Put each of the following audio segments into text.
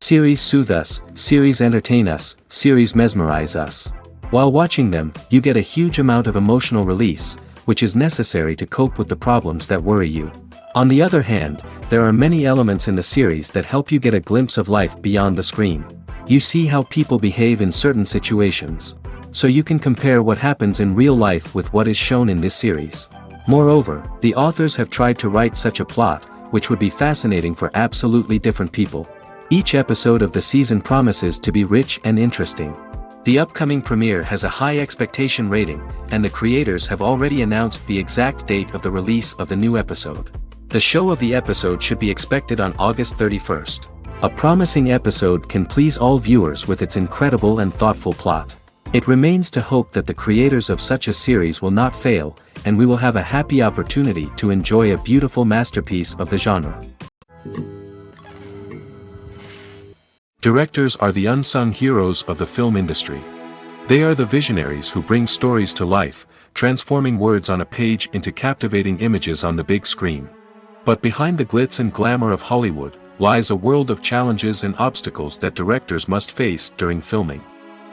Series soothe us, series entertain us, series mesmerize us. While watching them, you get a huge amount of emotional release, which is necessary to cope with the problems that worry you. On the other hand, there are many elements in the series that help you get a glimpse of life beyond the screen. You see how people behave in certain situations. So you can compare what happens in real life with what is shown in this series. Moreover, the authors have tried to write such a plot, which would be fascinating for absolutely different people. Each episode of the season promises to be rich and interesting. The upcoming premiere has a high expectation rating, and the creators have already announced the exact date of the release of the new episode. The show of the episode should be expected on August 31st. A promising episode can please all viewers with its incredible and thoughtful plot. It remains to hope that the creators of such a series will not fail, and we will have a happy opportunity to enjoy a beautiful masterpiece of the genre. Directors are the unsung heroes of the film industry. They are the visionaries who bring stories to life, transforming words on a page into captivating images on the big screen. But behind the glitz and glamour of Hollywood, lies a world of challenges and obstacles that directors must face during filming.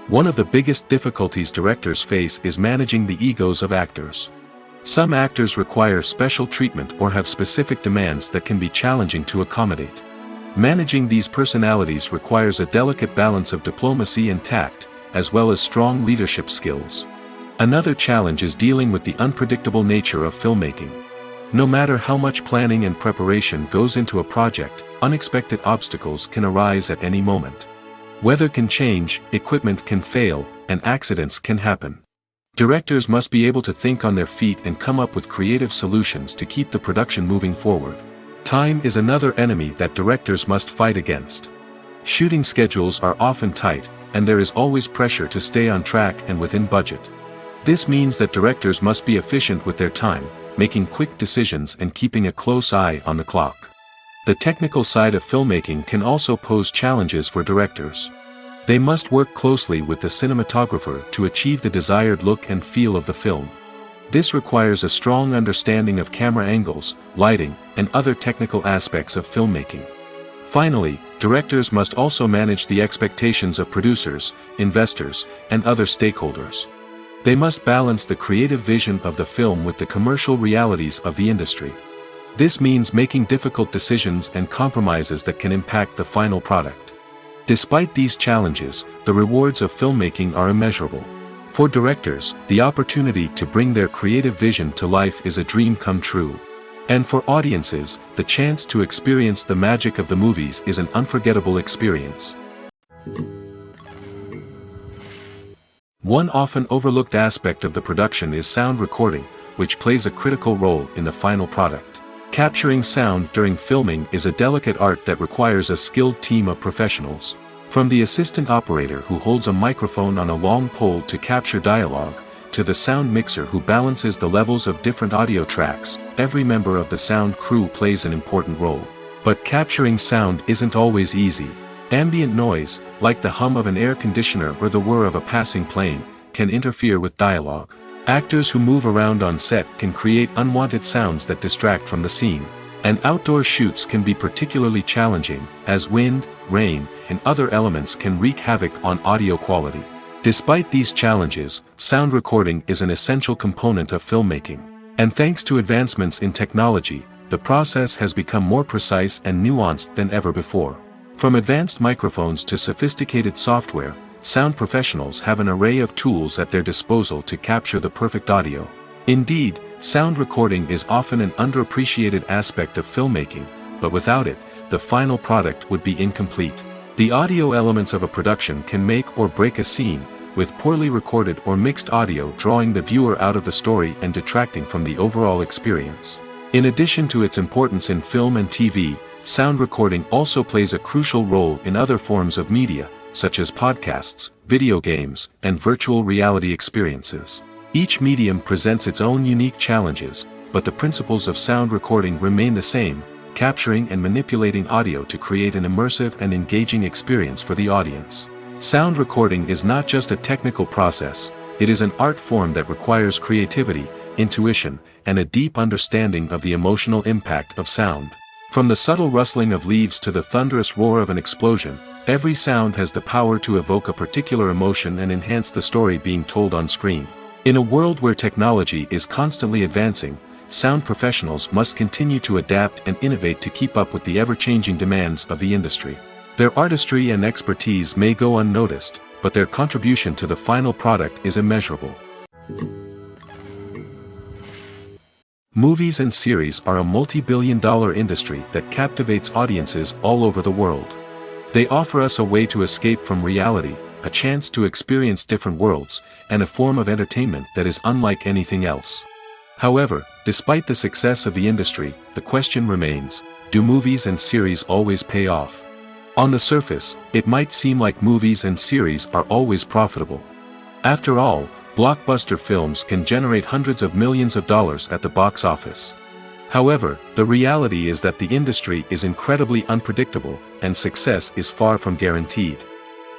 One of the biggest difficulties directors face is managing the egos of actors. Some actors require special treatment or have specific demands that can be challenging to accommodate. Managing these personalities requires a delicate balance of diplomacy and tact, as well as strong leadership skills. Another challenge is dealing with the unpredictable nature of filmmaking. No matter how much planning and preparation goes into a project, unexpected obstacles can arise at any moment. Weather can change, equipment can fail, and accidents can happen. Directors must be able to think on their feet and come up with creative solutions to keep the production moving forward. Time is another enemy that directors must fight against. Shooting schedules are often tight, and there is always pressure to stay on track and within budget. This means that directors must be efficient with their time, making quick decisions and keeping a close eye on the clock. The technical side of filmmaking can also pose challenges for directors. They must work closely with the cinematographer to achieve the desired look and feel of the film. This requires a strong understanding of camera angles, lighting, and other technical aspects of filmmaking. Finally, directors must also manage the expectations of producers, investors, and other stakeholders. They must balance the creative vision of the film with the commercial realities of the industry. This means making difficult decisions and compromises that can impact the final product. Despite these challenges, the rewards of filmmaking are immeasurable. For directors, the opportunity to bring their creative vision to life is a dream come true. And for audiences, the chance to experience the magic of the movies is an unforgettable experience. One often overlooked aspect of the production is sound recording, which plays a critical role in the final product. Capturing sound during filming is a delicate art that requires a skilled team of professionals. From the assistant operator who holds a microphone on a long pole to capture dialogue, to the sound mixer who balances the levels of different audio tracks, every member of the sound crew plays an important role. But capturing sound isn't always easy. Ambient noise, like the hum of an air conditioner or the whir of a passing plane, can interfere with dialogue. Actors who move around on set can create unwanted sounds that distract from the scene. And outdoor shoots can be particularly challenging, as wind, rain, and other elements can wreak havoc on audio quality. Despite these challenges, sound recording is an essential component of filmmaking. And thanks to advancements in technology, the process has become more precise and nuanced than ever before. From advanced microphones to sophisticated software, sound professionals have an array of tools at their disposal to capture the perfect audio. Indeed, sound recording is often an underappreciated aspect of filmmaking, but without it, the final product would be incomplete. The audio elements of a production can make or break a scene, with poorly recorded or mixed audio drawing the viewer out of the story and detracting from the overall experience. In addition to its importance in film and TV, sound recording also plays a crucial role in other forms of media, such as podcasts, video games, and virtual reality experiences. Each medium presents its own unique challenges, but the principles of sound recording remain the same, capturing and manipulating audio to create an immersive and engaging experience for the audience. Sound recording is not just a technical process, it is an art form that requires creativity, intuition, and a deep understanding of the emotional impact of sound. From the subtle rustling of leaves to the thunderous roar of an explosion, Every sound has the power to evoke a particular emotion and enhance the story being told on screen. In a world where technology is constantly advancing, sound professionals must continue to adapt and innovate to keep up with the ever-changing demands of the industry. Their artistry and expertise may go unnoticed, but their contribution to the final product is immeasurable. Movies and series are a multi-billion-dollar industry that captivates audiences all over the world. They offer us a way to escape from reality, a chance to experience different worlds, and a form of entertainment that is unlike anything else. However, despite the success of the industry, the question remains, do movies and series always pay off? On the surface, it might seem like movies and series are always profitable. After all, blockbuster films can generate hundreds of millions of dollars at the box office. However, the reality is that the industry is incredibly unpredictable, and success is far from guaranteed.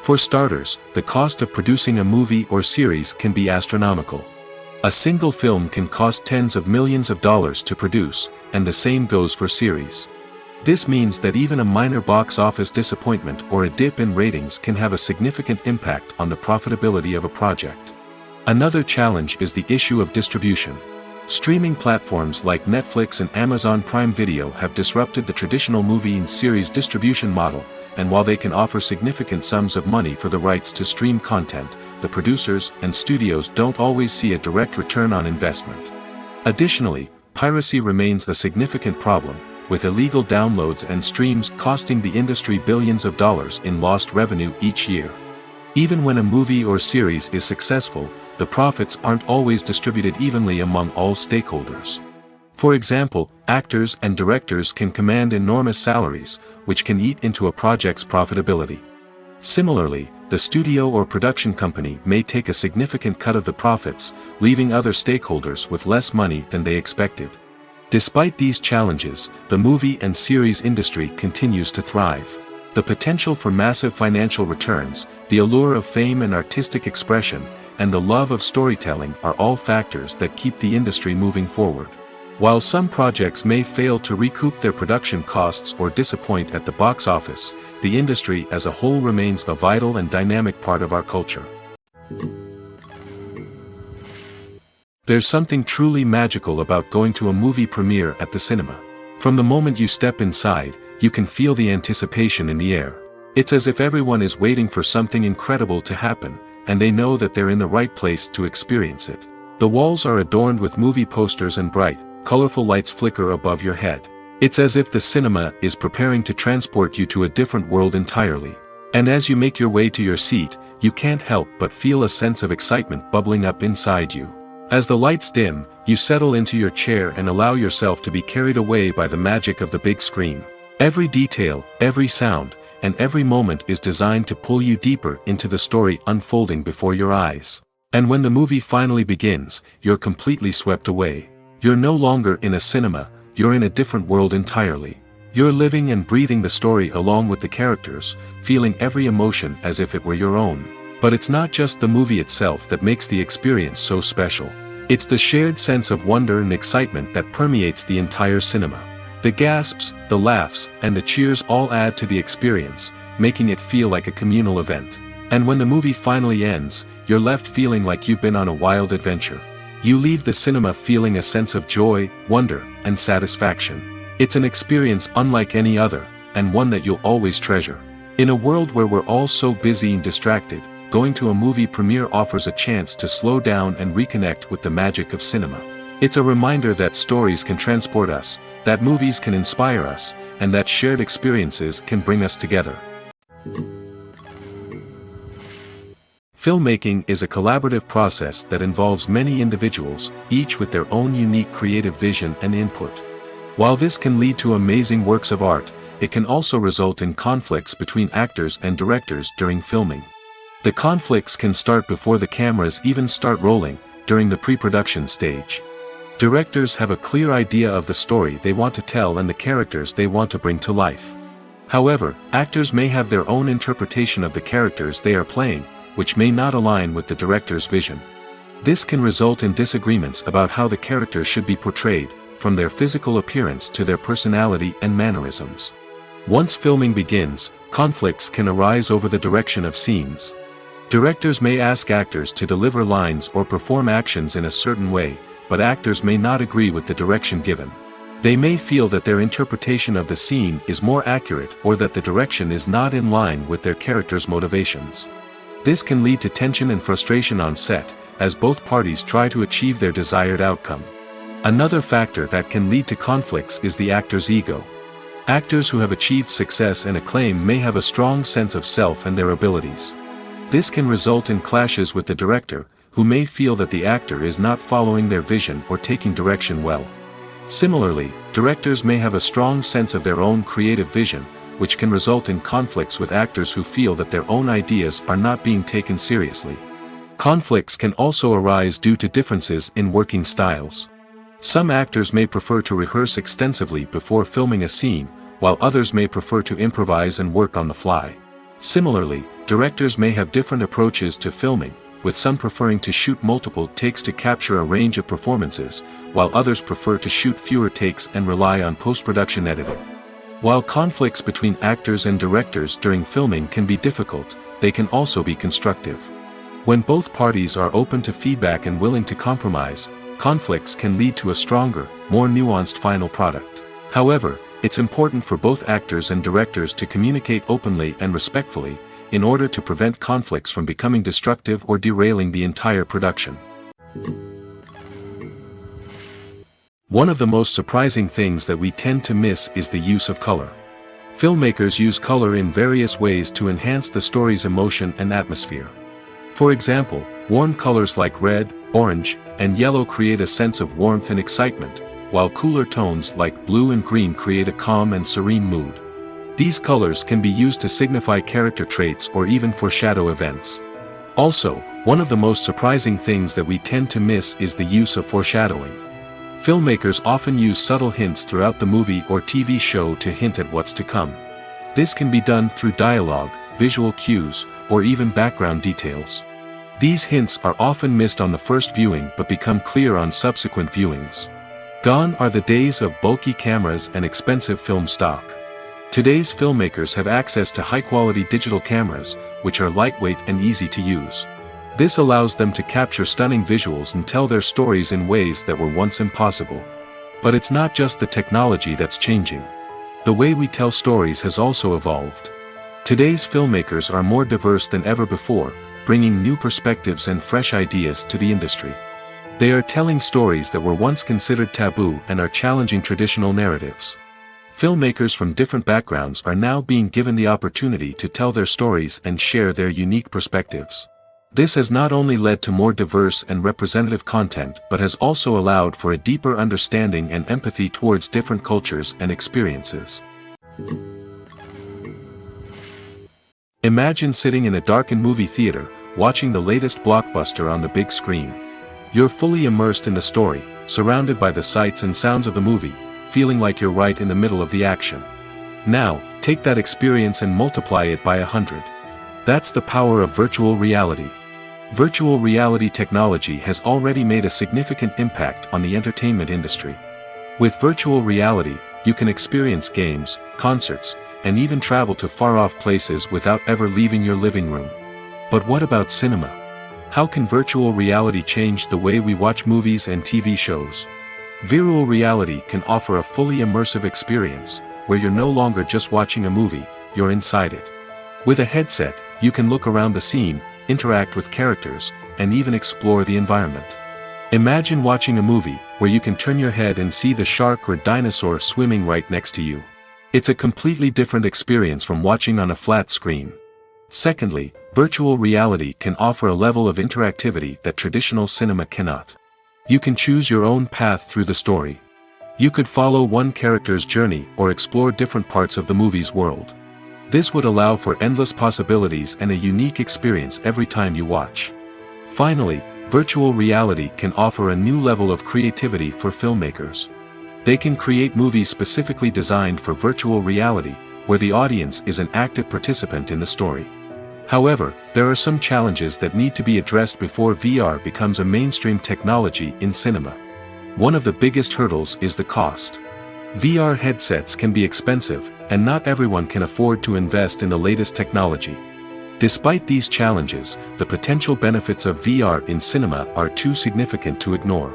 For starters, the cost of producing a movie or series can be astronomical. A single film can cost tens of millions of dollars to produce, and the same goes for series. This means that even a minor box office disappointment or a dip in ratings can have a significant impact on the profitability of a project. Another challenge is the issue of distribution. Streaming platforms like Netflix and Amazon Prime Video have disrupted the traditional movie and series distribution model, and while they can offer significant sums of money for the rights to stream content, the producers and studios don't always see a direct return on investment. Additionally, piracy remains a significant problem, with illegal downloads and streams costing the industry billions of dollars in lost revenue each year. Even when a movie or series is successful, the profits aren't always distributed evenly among all stakeholders. For example, actors and directors can command enormous salaries, which can eat into a project's profitability. Similarly, the studio or production company may take a significant cut of the profits, leaving other stakeholders with less money than they expected. Despite these challenges, the movie and series industry continues to thrive. The potential for massive financial returns, the allure of fame and artistic expression, and the love of storytelling are all factors that keep the industry moving forward. While some projects may fail to recoup their production costs or disappoint at the box office, the industry as a whole remains a vital and dynamic part of our culture. There's something truly magical about going to a movie premiere at the cinema. From the moment you step inside, you can feel the anticipation in the air. It's as if everyone is waiting for something incredible to happen, and they know that they're in the right place to experience it. The walls are adorned with movie posters and bright, colorful lights flicker above your head. It's as if the cinema is preparing to transport you to a different world entirely. And as you make your way to your seat, you can't help but feel a sense of excitement bubbling up inside you. As the lights dim, you settle into your chair and allow yourself to be carried away by the magic of the big screen. Every detail, every sound, and every moment is designed to pull you deeper into the story unfolding before your eyes. And when the movie finally begins, you're completely swept away. You're no longer in a cinema, you're in a different world entirely. You're living and breathing the story along with the characters, feeling every emotion as if it were your own. But it's not just the movie itself that makes the experience so special. It's the shared sense of wonder and excitement that permeates the entire cinema. The gasps, the laughs, and the cheers all add to the experience, making it feel like a communal event. And when the movie finally ends, you're left feeling like you've been on a wild adventure. You leave the cinema feeling a sense of joy, wonder, and satisfaction. It's an experience unlike any other, and one that you'll always treasure. In a world where we're all so busy and distracted, going to a movie premiere offers a chance to slow down and reconnect with the magic of cinema. It's a reminder that stories can transport us, that movies can inspire us, and that shared experiences can bring us together. Filmmaking is a collaborative process that involves many individuals, each with their own unique creative vision and input. While this can lead to amazing works of art, it can also result in conflicts between actors and directors during filming. The conflicts can start before the cameras even start rolling, during the pre-production stage. Directors have a clear idea of the story they want to tell and the characters they want to bring to life. However, actors may have their own interpretation of the characters they are playing, which may not align with the director's vision. This can result in disagreements about how the characters should be portrayed, from their physical appearance to their personality and mannerisms. Once filming begins, conflicts can arise over the direction of scenes. Directors may ask actors to deliver lines or perform actions in a certain way, but actors may not agree with the direction given. They may feel that their interpretation of the scene is more accurate or that the direction is not in line with their character's motivations. This can lead to tension and frustration on set, as both parties try to achieve their desired outcome. Another factor that can lead to conflicts is the actor's ego. Actors who have achieved success and acclaim may have a strong sense of self and their abilities. This can result in clashes with the director, who may feel that the actor is not following their vision or taking direction well. Similarly, directors may have a strong sense of their own creative vision, which can result in conflicts with actors who feel that their own ideas are not being taken seriously. Conflicts can also arise due to differences in working styles. Some actors may prefer to rehearse extensively before filming a scene, while others may prefer to improvise and work on the fly. Similarly, directors may have different approaches to filming, with some preferring to shoot multiple takes to capture a range of performances, while others prefer to shoot fewer takes and rely on post-production editing. While conflicts between actors and directors during filming can be difficult, they can also be constructive. When both parties are open to feedback and willing to compromise, conflicts can lead to a stronger, more nuanced final product. However, it's important for both actors and directors to communicate openly and respectfully, in order to prevent conflicts from becoming destructive or derailing the entire production. One of the most surprising things that we tend to miss is the use of color. Filmmakers use color in various ways to enhance the story's emotion and atmosphere. For example, warm colors like red, orange, and yellow create a sense of warmth and excitement, while cooler tones like blue and green create a calm and serene mood. These colors can be used to signify character traits or even foreshadow events. Also, one of the most surprising things that we tend to miss is the use of foreshadowing. Filmmakers often use subtle hints throughout the movie or TV show to hint at what's to come. This can be done through dialogue, visual cues, or even background details. These hints are often missed on the first viewing but become clear on subsequent viewings. Gone are the days of bulky cameras and expensive film stock. Today's filmmakers have access to high-quality digital cameras, which are lightweight and easy to use. This allows them to capture stunning visuals and tell their stories in ways that were once impossible. But it's not just the technology that's changing. The way we tell stories has also evolved. Today's filmmakers are more diverse than ever before, bringing new perspectives and fresh ideas to the industry. They are telling stories that were once considered taboo and are challenging traditional narratives. Filmmakers from different backgrounds are now being given the opportunity to tell their stories and share their unique perspectives. This has not only led to more diverse and representative content but has also allowed for a deeper understanding and empathy towards different cultures and experiences. Imagine sitting in a darkened movie theater, watching the latest blockbuster on the big screen. You're fully immersed in the story, surrounded by the sights and sounds of the movie, feeling like you're right in the middle of the action. Now, take that experience and multiply it by 100. That's the power of virtual reality. Virtual reality technology has already made a significant impact on the entertainment industry. With virtual reality, you can experience games, concerts, and even travel to far-off places without ever leaving your living room. But what about cinema? How can virtual reality change the way we watch movies and TV shows? Virtual reality can offer a fully immersive experience, where you're no longer just watching a movie, you're inside it. With a headset, you can look around the scene, interact with characters, and even explore the environment. Imagine watching a movie, where you can turn your head and see the shark or dinosaur swimming right next to you. It's a completely different experience from watching on a flat screen. Secondly, virtual reality can offer a level of interactivity that traditional cinema cannot. You can choose your own path through the story. You could follow one character's journey or explore different parts of the movie's world. This would allow for endless possibilities and a unique experience every time you watch. Finally, virtual reality can offer a new level of creativity for filmmakers. They can create movies specifically designed for virtual reality, where the audience is an active participant in the story. However, there are some challenges that need to be addressed before VR becomes a mainstream technology in cinema. One of the biggest hurdles is the cost. VR headsets can be expensive, and not everyone can afford to invest in the latest technology. Despite these challenges, the potential benefits of VR in cinema are too significant to ignore.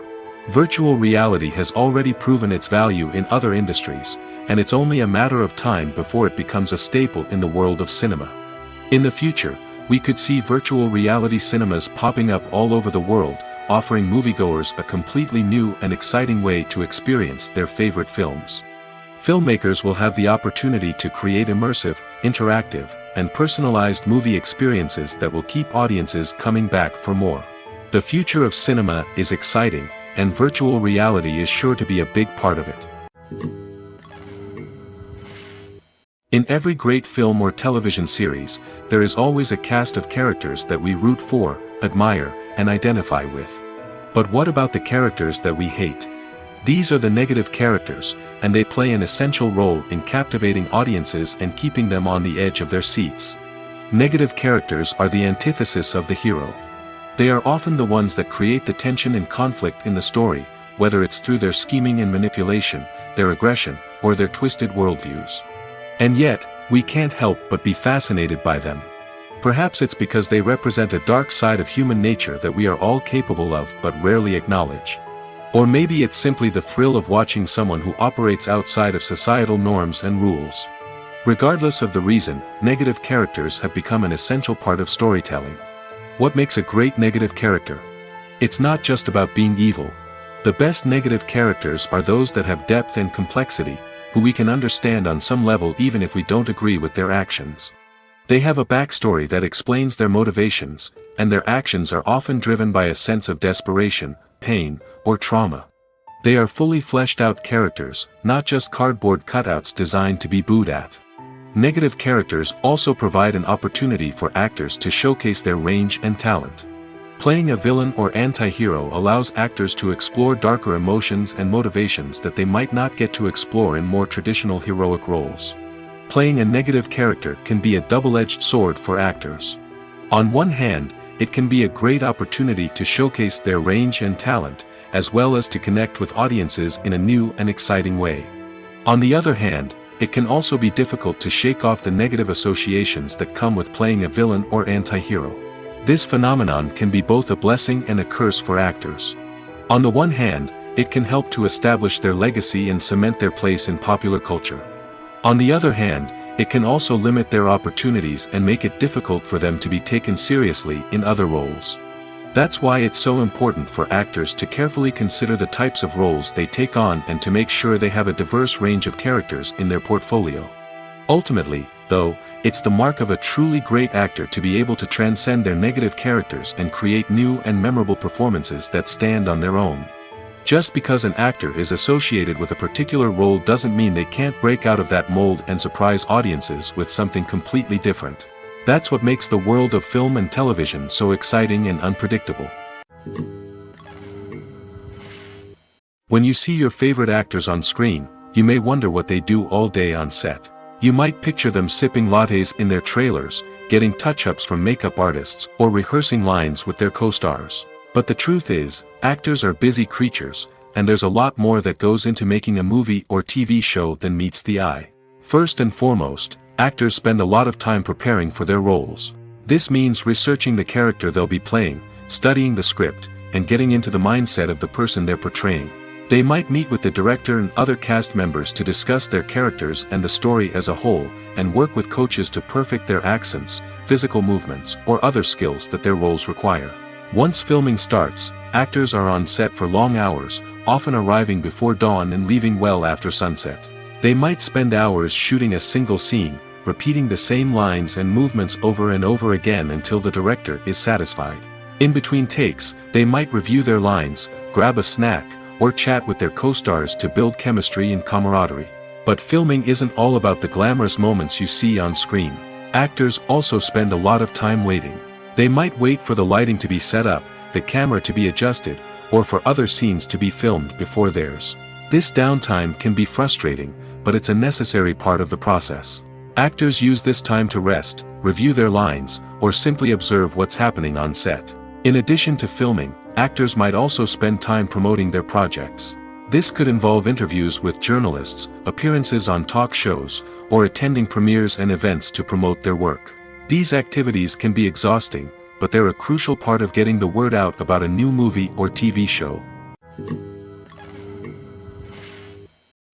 Virtual reality has already proven its value in other industries, and it's only a matter of time before it becomes a staple in the world of cinema. In the future, we could see virtual reality cinemas popping up all over the world, offering moviegoers a completely new and exciting way to experience their favorite films. Filmmakers will have the opportunity to create immersive, interactive, and personalized movie experiences that will keep audiences coming back for more. The future of cinema is exciting, and virtual reality is sure to be a big part of it. In every great film or television series, there is always a cast of characters that we root for, admire, and identify with. But what about the characters that we hate? These are the negative characters, and they play an essential role in captivating audiences and keeping them on the edge of their seats. Negative characters are the antithesis of the hero. They are often the ones that create the tension and conflict in the story, whether it's through their scheming and manipulation, their aggression, or their twisted worldviews. And yet, we can't help but be fascinated by them. Perhaps it's because they represent a dark side of human nature that we are all capable of but rarely acknowledge. Or maybe it's simply the thrill of watching someone who operates outside of societal norms and rules. Regardless of the reason, negative characters have become an essential part of storytelling. What makes a great negative character? It's not just about being evil. The best negative characters are those that have depth and complexity, who we can understand on some level even if we don't agree with their actions. They have a backstory that explains their motivations, and their actions are often driven by a sense of desperation, pain, or trauma. They are fully fleshed out characters, not just cardboard cutouts designed to be booed at. Negative characters also provide an opportunity for actors to showcase their range and talent. Playing a villain or anti-hero allows actors to explore darker emotions and motivations that they might not get to explore in more traditional heroic roles. Playing a negative character can be a double-edged sword for actors. On one hand, it can be a great opportunity to showcase their range and talent, as well as to connect with audiences in a new and exciting way. On the other hand, it can also be difficult to shake off the negative associations that come with playing a villain or anti-hero. This phenomenon can be both a blessing and a curse for actors. On the one hand, it can help to establish their legacy and cement their place in popular culture. On the other hand, it can also limit their opportunities and make it difficult for them to be taken seriously in other roles. That's why it's so important for actors to carefully consider the types of roles they take on and to make sure they have a diverse range of characters in their portfolio. Ultimately, though, it's the mark of a truly great actor to be able to transcend their negative characters and create new and memorable performances that stand on their own. Just because an actor is associated with a particular role doesn't mean they can't break out of that mold and surprise audiences with something completely different. That's what makes the world of film and television so exciting and unpredictable. When you see your favorite actors on screen, you may wonder what they do all day on set. You might picture them sipping lattes in their trailers, getting touch-ups from makeup artists, or rehearsing lines with their co-stars. But the truth is, actors are busy creatures, and there's a lot more that goes into making a movie or TV show than meets the eye. First and foremost, actors spend a lot of time preparing for their roles. This means researching the character they'll be playing, studying the script, and getting into the mindset of the person they're portraying. They might meet with the director and other cast members to discuss their characters and the story as a whole, and work with coaches to perfect their accents, physical movements, or other skills that their roles require. Once filming starts, actors are on set for long hours, often arriving before dawn and leaving well after sunset. They might spend hours shooting a single scene, repeating the same lines and movements over and over again until the director is satisfied. In between takes, they might review their lines, grab a snack, or chat with their co-stars to build chemistry and camaraderie. But filming isn't all about the glamorous moments you see on screen. Actors also spend a lot of time waiting. They might wait for the lighting to be set up, the camera to be adjusted, or for other scenes to be filmed before theirs. This downtime can be frustrating, but it's a necessary part of the process. Actors use this time to rest, review their lines, or simply observe what's happening on set. In addition to filming, actors might also spend time promoting their projects. This could involve interviews with journalists, appearances on talk shows, or attending premieres and events to promote their work. These activities can be exhausting, but they're a crucial part of getting the word out about a new movie or TV show.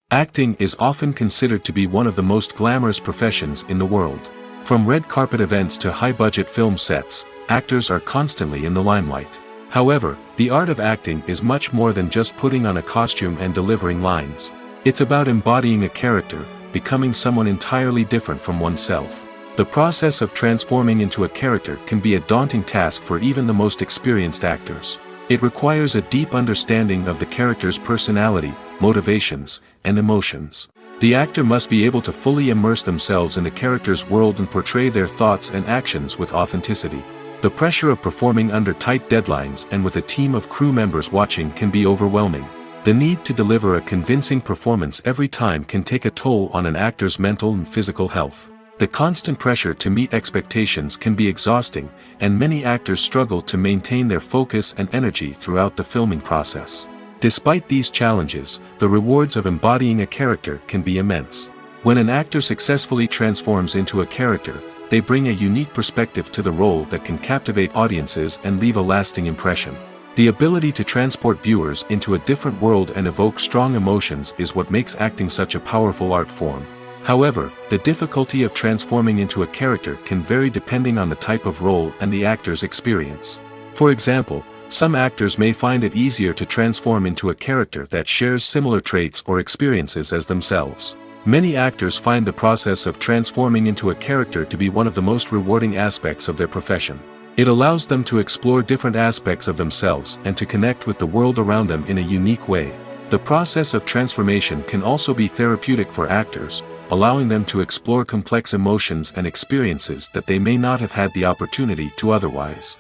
Acting is often considered to be one of the most glamorous professions in the world. From red carpet events to high-budget film sets, actors are constantly in the limelight. However, the art of acting is much more than just putting on a costume and delivering lines. It's about embodying a character, becoming someone entirely different from oneself. The process of transforming into a character can be a daunting task for even the most experienced actors. It requires a deep understanding of the character's personality, motivations, and emotions. The actor must be able to fully immerse themselves in the character's world and portray their thoughts and actions with authenticity. The pressure of performing under tight deadlines and with a team of crew members watching can be overwhelming. The need to deliver a convincing performance every time can take a toll on an actor's mental and physical health. The constant pressure to meet expectations can be exhausting, and many actors struggle to maintain their focus and energy throughout the filming process. Despite these challenges, the rewards of embodying a character can be immense. When an actor successfully transforms into a character, they bring a unique perspective to the role that can captivate audiences and leave a lasting impression. The ability to transport viewers into a different world and evoke strong emotions is what makes acting such a powerful art form. However, the difficulty of transforming into a character can vary depending on the type of role and the actor's experience. For example, some actors may find it easier to transform into a character that shares similar traits or experiences as themselves. Many actors find the process of transforming into a character to be one of the most rewarding aspects of their profession. It allows them to explore different aspects of themselves and to connect with the world around them in a unique way. The process of transformation can also be therapeutic for actors, allowing them to explore complex emotions and experiences that they may not have had the opportunity to otherwise.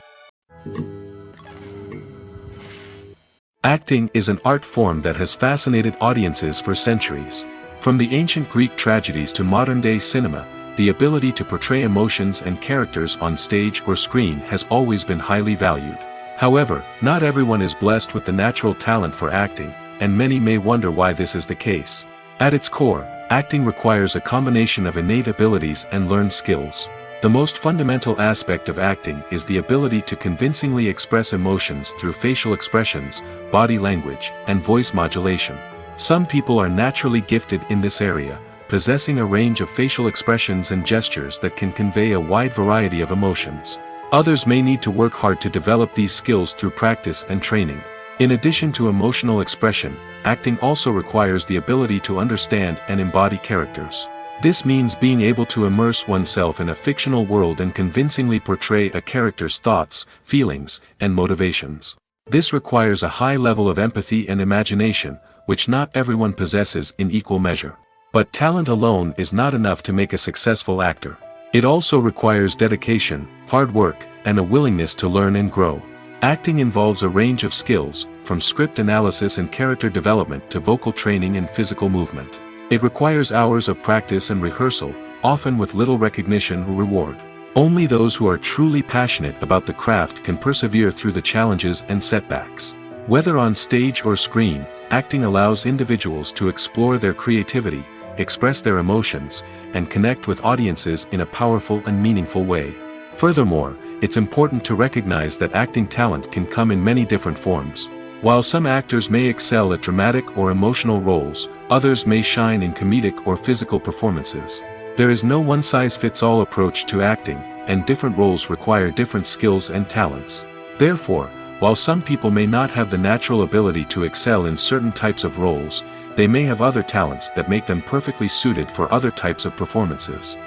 Acting is an art form that has fascinated audiences for centuries. From the ancient Greek tragedies to modern-day cinema, the ability to portray emotions and characters on stage or screen has always been highly valued. However, not everyone is blessed with the natural talent for acting, and many may wonder why this is the case. At its core, acting requires a combination of innate abilities and learned skills. The most fundamental aspect of acting is the ability to convincingly express emotions through facial expressions, body language, and voice modulation. Some people are naturally gifted in this area, possessing a range of facial expressions and gestures that can convey a wide variety of emotions. Others may need to work hard to develop these skills through practice and training. In addition to emotional expression, acting also requires the ability to understand and embody characters. This means being able to immerse oneself in a fictional world and convincingly portray a character's thoughts, feelings, and motivations. This requires a high level of empathy and imagination, which not everyone possesses in equal measure. But talent alone is not enough to make a successful actor. It also requires dedication, hard work, and a willingness to learn and grow. Acting involves a range of skills, from script analysis and character development to vocal training and physical movement. It requires hours of practice and rehearsal, often with little recognition or reward. Only those who are truly passionate about the craft can persevere through the challenges and setbacks. Whether on stage or screen, acting allows individuals to explore their creativity, express their emotions, and connect with audiences in a powerful and meaningful way. Furthermore, it's important to recognize that acting talent can come in many different forms. While some actors may excel at dramatic or emotional roles, others may shine in comedic or physical performances. There is no one-size-fits-all approach to acting, and different roles require different skills and talents. Therefore, while some people may not have the natural ability to excel in certain types of roles, they may have other talents that make them perfectly suited for other types of performances.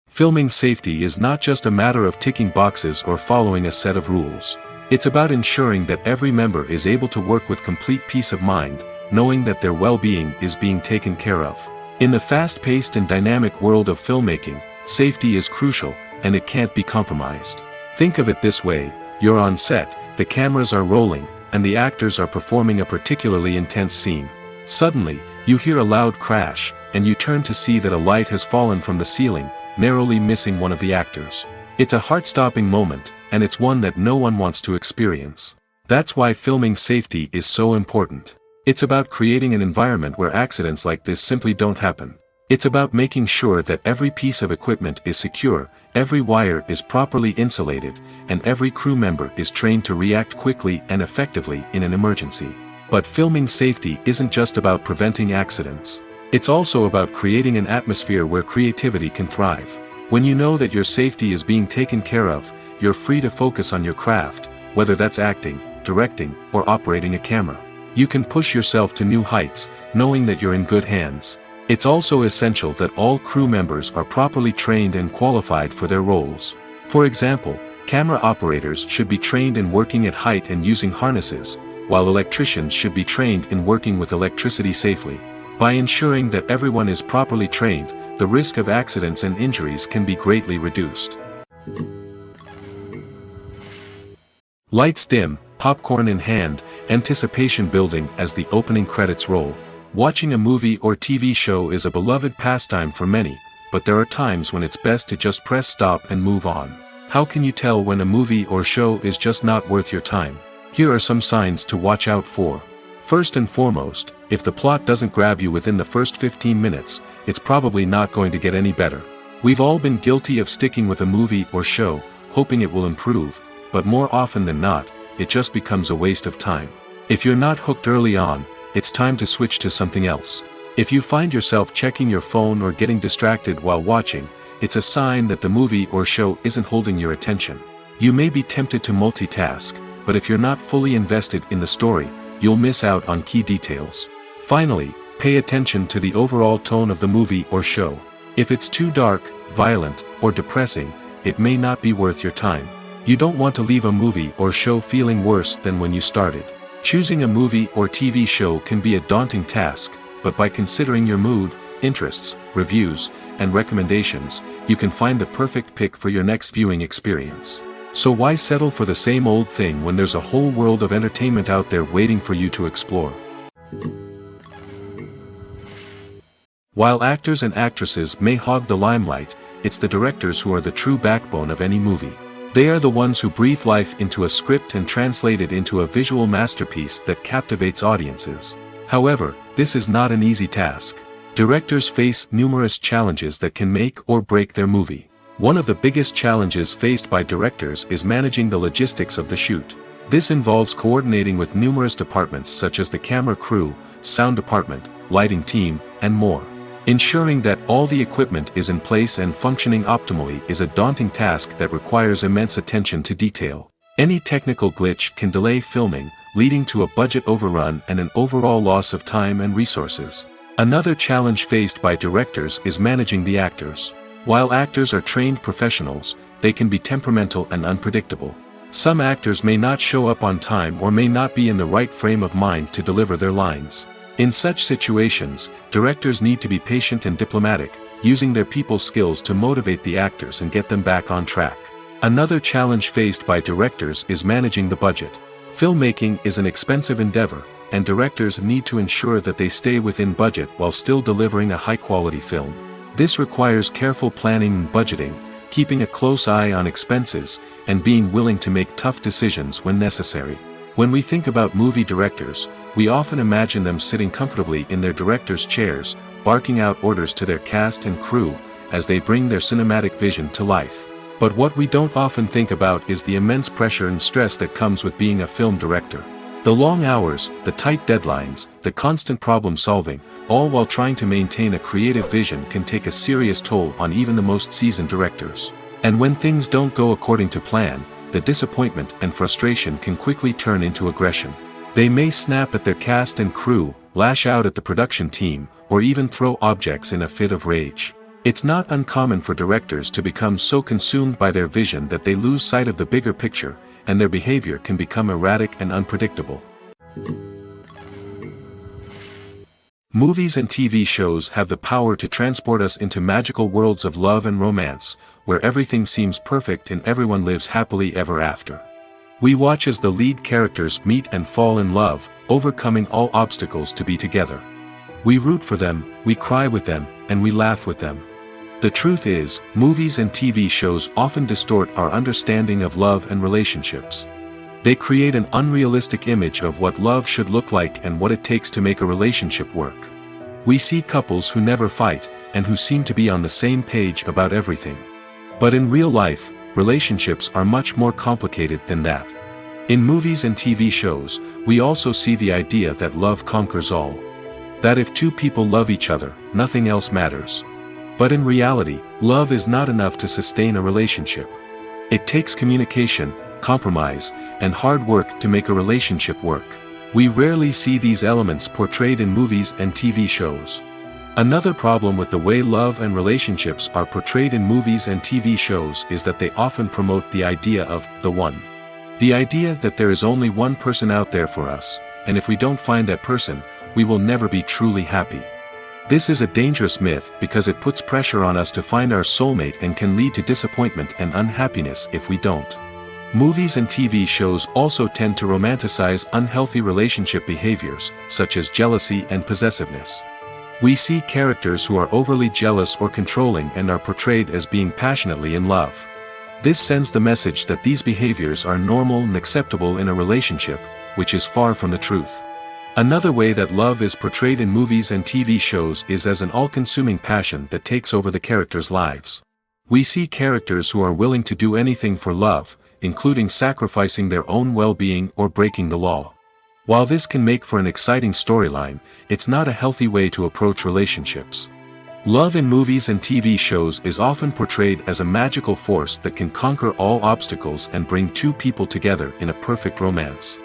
Filming safety is not just a matter of ticking boxes or following a set of rules. It's about ensuring that every member is able to work with complete peace of mind, knowing that their well-being is being taken care of. In the fast-paced and dynamic world of filmmaking, safety is crucial, and it can't be compromised. Think of it this way: you're on set, the cameras are rolling, and the actors are performing a particularly intense scene. Suddenly, you hear a loud crash, and you turn to see that a light has fallen from the ceiling, narrowly missing one of the actors. It's a heart-stopping moment, and it's one that no one wants to experience. That's why filming safety is so important. It's about creating an environment where accidents like this simply don't happen. It's about making sure that every piece of equipment is secure, every wire is properly insulated, and every crew member is trained to react quickly and effectively in an emergency. But filming safety isn't just about preventing accidents. It's also about creating an atmosphere where creativity can thrive. When you know that your safety is being taken care of, you're free to focus on your craft, whether that's acting, directing, or operating a camera. You can push yourself to new heights, knowing that you're in good hands. It's also essential that all crew members are properly trained and qualified for their roles. For example, camera operators should be trained in working at height and using harnesses, while electricians should be trained in working with electricity safely. By ensuring that everyone is properly trained, the risk of accidents and injuries can be greatly reduced. Lights dim, popcorn in hand, anticipation building as the opening credits roll. Watching a movie or TV show is a beloved pastime for many, but there are times when it's best to just press stop and move on. How can you tell when a movie or show is just not worth your time? Here are some signs to watch out for. First and foremost, if the plot doesn't grab you within the first 15 minutes, it's probably not going to get any better. We've all been guilty of sticking with a movie or show, hoping it will improve, but more often than not, it just becomes a waste of time. If you're not hooked early on, it's time to switch to something else. If you find yourself checking your phone or getting distracted while watching, it's a sign that the movie or show isn't holding your attention. You may be tempted to multitask, but if you're not fully invested in the story, you'll miss out on key details. Finally, pay attention to the overall tone of the movie or show. If it's too dark, violent, or depressing, it may not be worth your time. You don't want to leave a movie or show feeling worse than when you started. Choosing a movie or TV show can be a daunting task, but by considering your mood, interests, reviews, and recommendations, you can find the perfect pick for your next viewing experience. So why settle for the same old thing when there's a whole world of entertainment out there waiting for you to explore? While actors and actresses may hog the limelight, it's the directors who are the true backbone of any movie. They are the ones who breathe life into a script and translate it into a visual masterpiece that captivates audiences. However, this is not an easy task. Directors face numerous challenges that can make or break their movie. One of the biggest challenges faced by directors is managing the logistics of the shoot. This involves coordinating with numerous departments such as the camera crew, sound department, lighting team, and more. Ensuring that all the equipment is in place and functioning optimally is a daunting task that requires immense attention to detail. Any technical glitch can delay filming, leading to a budget overrun and an overall loss of time and resources. Another challenge faced by directors is managing the actors. While actors are trained professionals, they can be temperamental and unpredictable. Some actors may not show up on time or may not be in the right frame of mind to deliver their lines. In such situations, directors need to be patient and diplomatic, using their people skills to motivate the actors and get them back on track. Another challenge faced by directors is managing the budget. Filmmaking is an expensive endeavor, and directors need to ensure that they stay within budget while still delivering a high-quality film. This requires careful planning and budgeting, keeping a close eye on expenses, and being willing to make tough decisions when necessary. When we think about movie directors, we often imagine them sitting comfortably in their director's chairs, barking out orders to their cast and crew, as they bring their cinematic vision to life. But what we don't often think about is the immense pressure and stress that comes with being a film director. The long hours, the tight deadlines, the constant problem solving, all while trying to maintain a creative vision can take a serious toll on even the most seasoned directors. And when things don't go according to plan, the disappointment and frustration can quickly turn into aggression. They may snap at their cast and crew, lash out at the production team, or even throw objects in a fit of rage. It's not uncommon for directors to become so consumed by their vision that they lose sight of the bigger picture, and their behavior can become erratic and unpredictable. Movies and TV shows have the power to transport us into magical worlds of love and romance, where everything seems perfect and everyone lives happily ever after. We watch as the lead characters meet and fall in love, overcoming all obstacles to be together. We root for them, we cry with them, and we laugh with them. The truth is, movies and TV shows often distort our understanding of love and relationships. They create an unrealistic image of what love should look like and what it takes to make a relationship work. We see couples who never fight, and who seem to be on the same page about everything. But in real life, relationships are much more complicated than that. In movies and TV shows, we also see the idea that love conquers all. That if two people love each other, nothing else matters. But in reality, love is not enough to sustain a relationship. It takes communication, compromise, and hard work to make a relationship work. We rarely see these elements portrayed in movies and TV shows. Another problem with the way love and relationships are portrayed in movies and TV shows is that they often promote the idea of the one. The idea that there is only one person out there for us, and if we don't find that person, we will never be truly happy. This is a dangerous myth because it puts pressure on us to find our soulmate and can lead to disappointment and unhappiness if we don't. Movies and TV shows also tend to romanticize unhealthy relationship behaviors, such as jealousy and possessiveness. We see characters who are overly jealous or controlling and are portrayed as being passionately in love. This sends the message that these behaviors are normal and acceptable in a relationship, which is far from the truth. Another way that love is portrayed in movies and TV shows is as an all-consuming passion that takes over the characters' lives. We see characters who are willing to do anything for love, including sacrificing their own well-being or breaking the law. While this can make for an exciting storyline, it's not a healthy way to approach relationships. Love in movies and TV shows is often portrayed as a magical force that can conquer all obstacles and bring two people together in a perfect romance.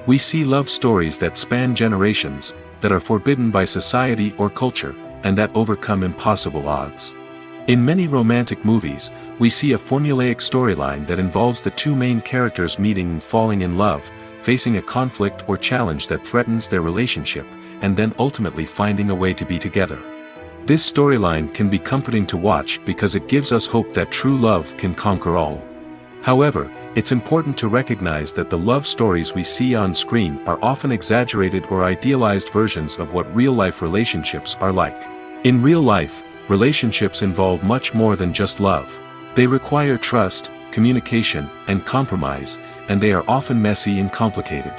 We see love stories that span generations, that are forbidden by society or culture, and that overcome impossible odds. In many romantic movies, we see a formulaic storyline that involves the two main characters meeting and falling in love, facing a conflict or challenge that threatens their relationship, and then ultimately finding a way to be together. This storyline can be comforting to watch because it gives us hope that true love can conquer all. However, it's important to recognize that the love stories we see on screen are often exaggerated or idealized versions of what real-life relationships are like. In real life, relationships involve much more than just love. They require trust, communication, and compromise, and they are often messy and complicated.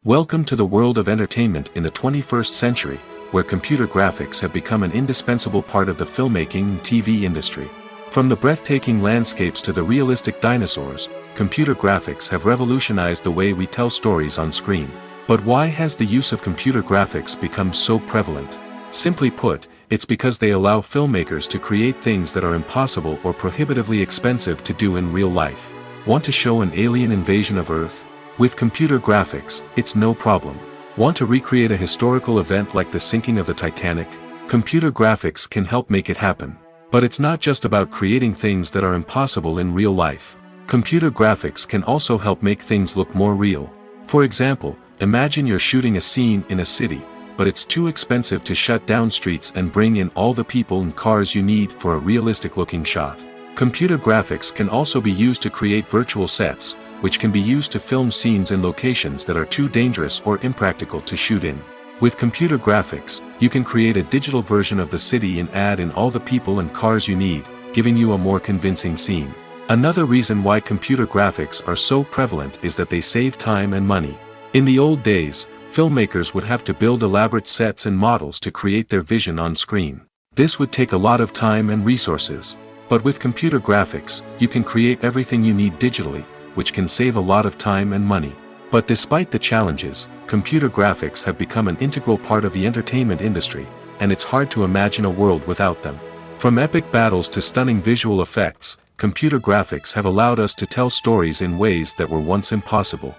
Welcome to the world of entertainment in the 21st century, where computer graphics have become an indispensable part of the filmmaking and TV industry. From the breathtaking landscapes to the realistic dinosaurs, computer graphics have revolutionized the way we tell stories on screen. But why has the use of computer graphics become so prevalent? Simply put, it's because they allow filmmakers to create things that are impossible or prohibitively expensive to do in real life. Want to show an alien invasion of Earth? With computer graphics, it's no problem. Want to recreate a historical event like the sinking of the Titanic? Computer graphics can help make it happen. But it's not just about creating things that are impossible in real life. Computer graphics can also help make things look more real. For example, imagine you're shooting a scene in a city, but it's too expensive to shut down streets and bring in all the people and cars you need for a realistic-looking shot. Computer graphics can also be used to create virtual sets, which can be used to film scenes in locations that are too dangerous or impractical to shoot in. With computer graphics, you can create a digital version of the city and add in all the people and cars you need, giving you a more convincing scene. Another reason why computer graphics are so prevalent is that they save time and money. In the old days, filmmakers would have to build elaborate sets and models to create their vision on screen. This would take a lot of time and resources. But with computer graphics, you can create everything you need digitally, which can save a lot of time and money. But despite the challenges, computer graphics have become an integral part of the entertainment industry, and it's hard to imagine a world without them. From epic battles to stunning visual effects, computer graphics have allowed us to tell stories in ways that were once impossible.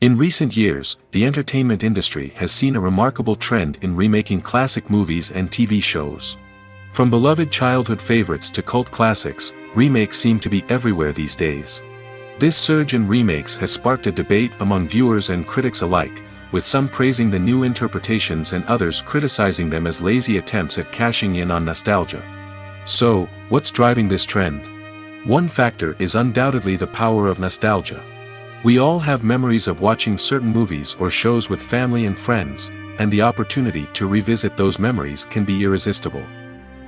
In recent years, the entertainment industry has seen a remarkable trend in remaking classic movies and TV shows. From beloved childhood favorites to cult classics, remakes seem to be everywhere these days. This surge in remakes has sparked a debate among viewers and critics alike, with some praising the new interpretations and others criticizing them as lazy attempts at cashing in on nostalgia. So, what's driving this trend? One factor is undoubtedly the power of nostalgia. We all have memories of watching certain movies or shows with family and friends, and the opportunity to revisit those memories can be irresistible.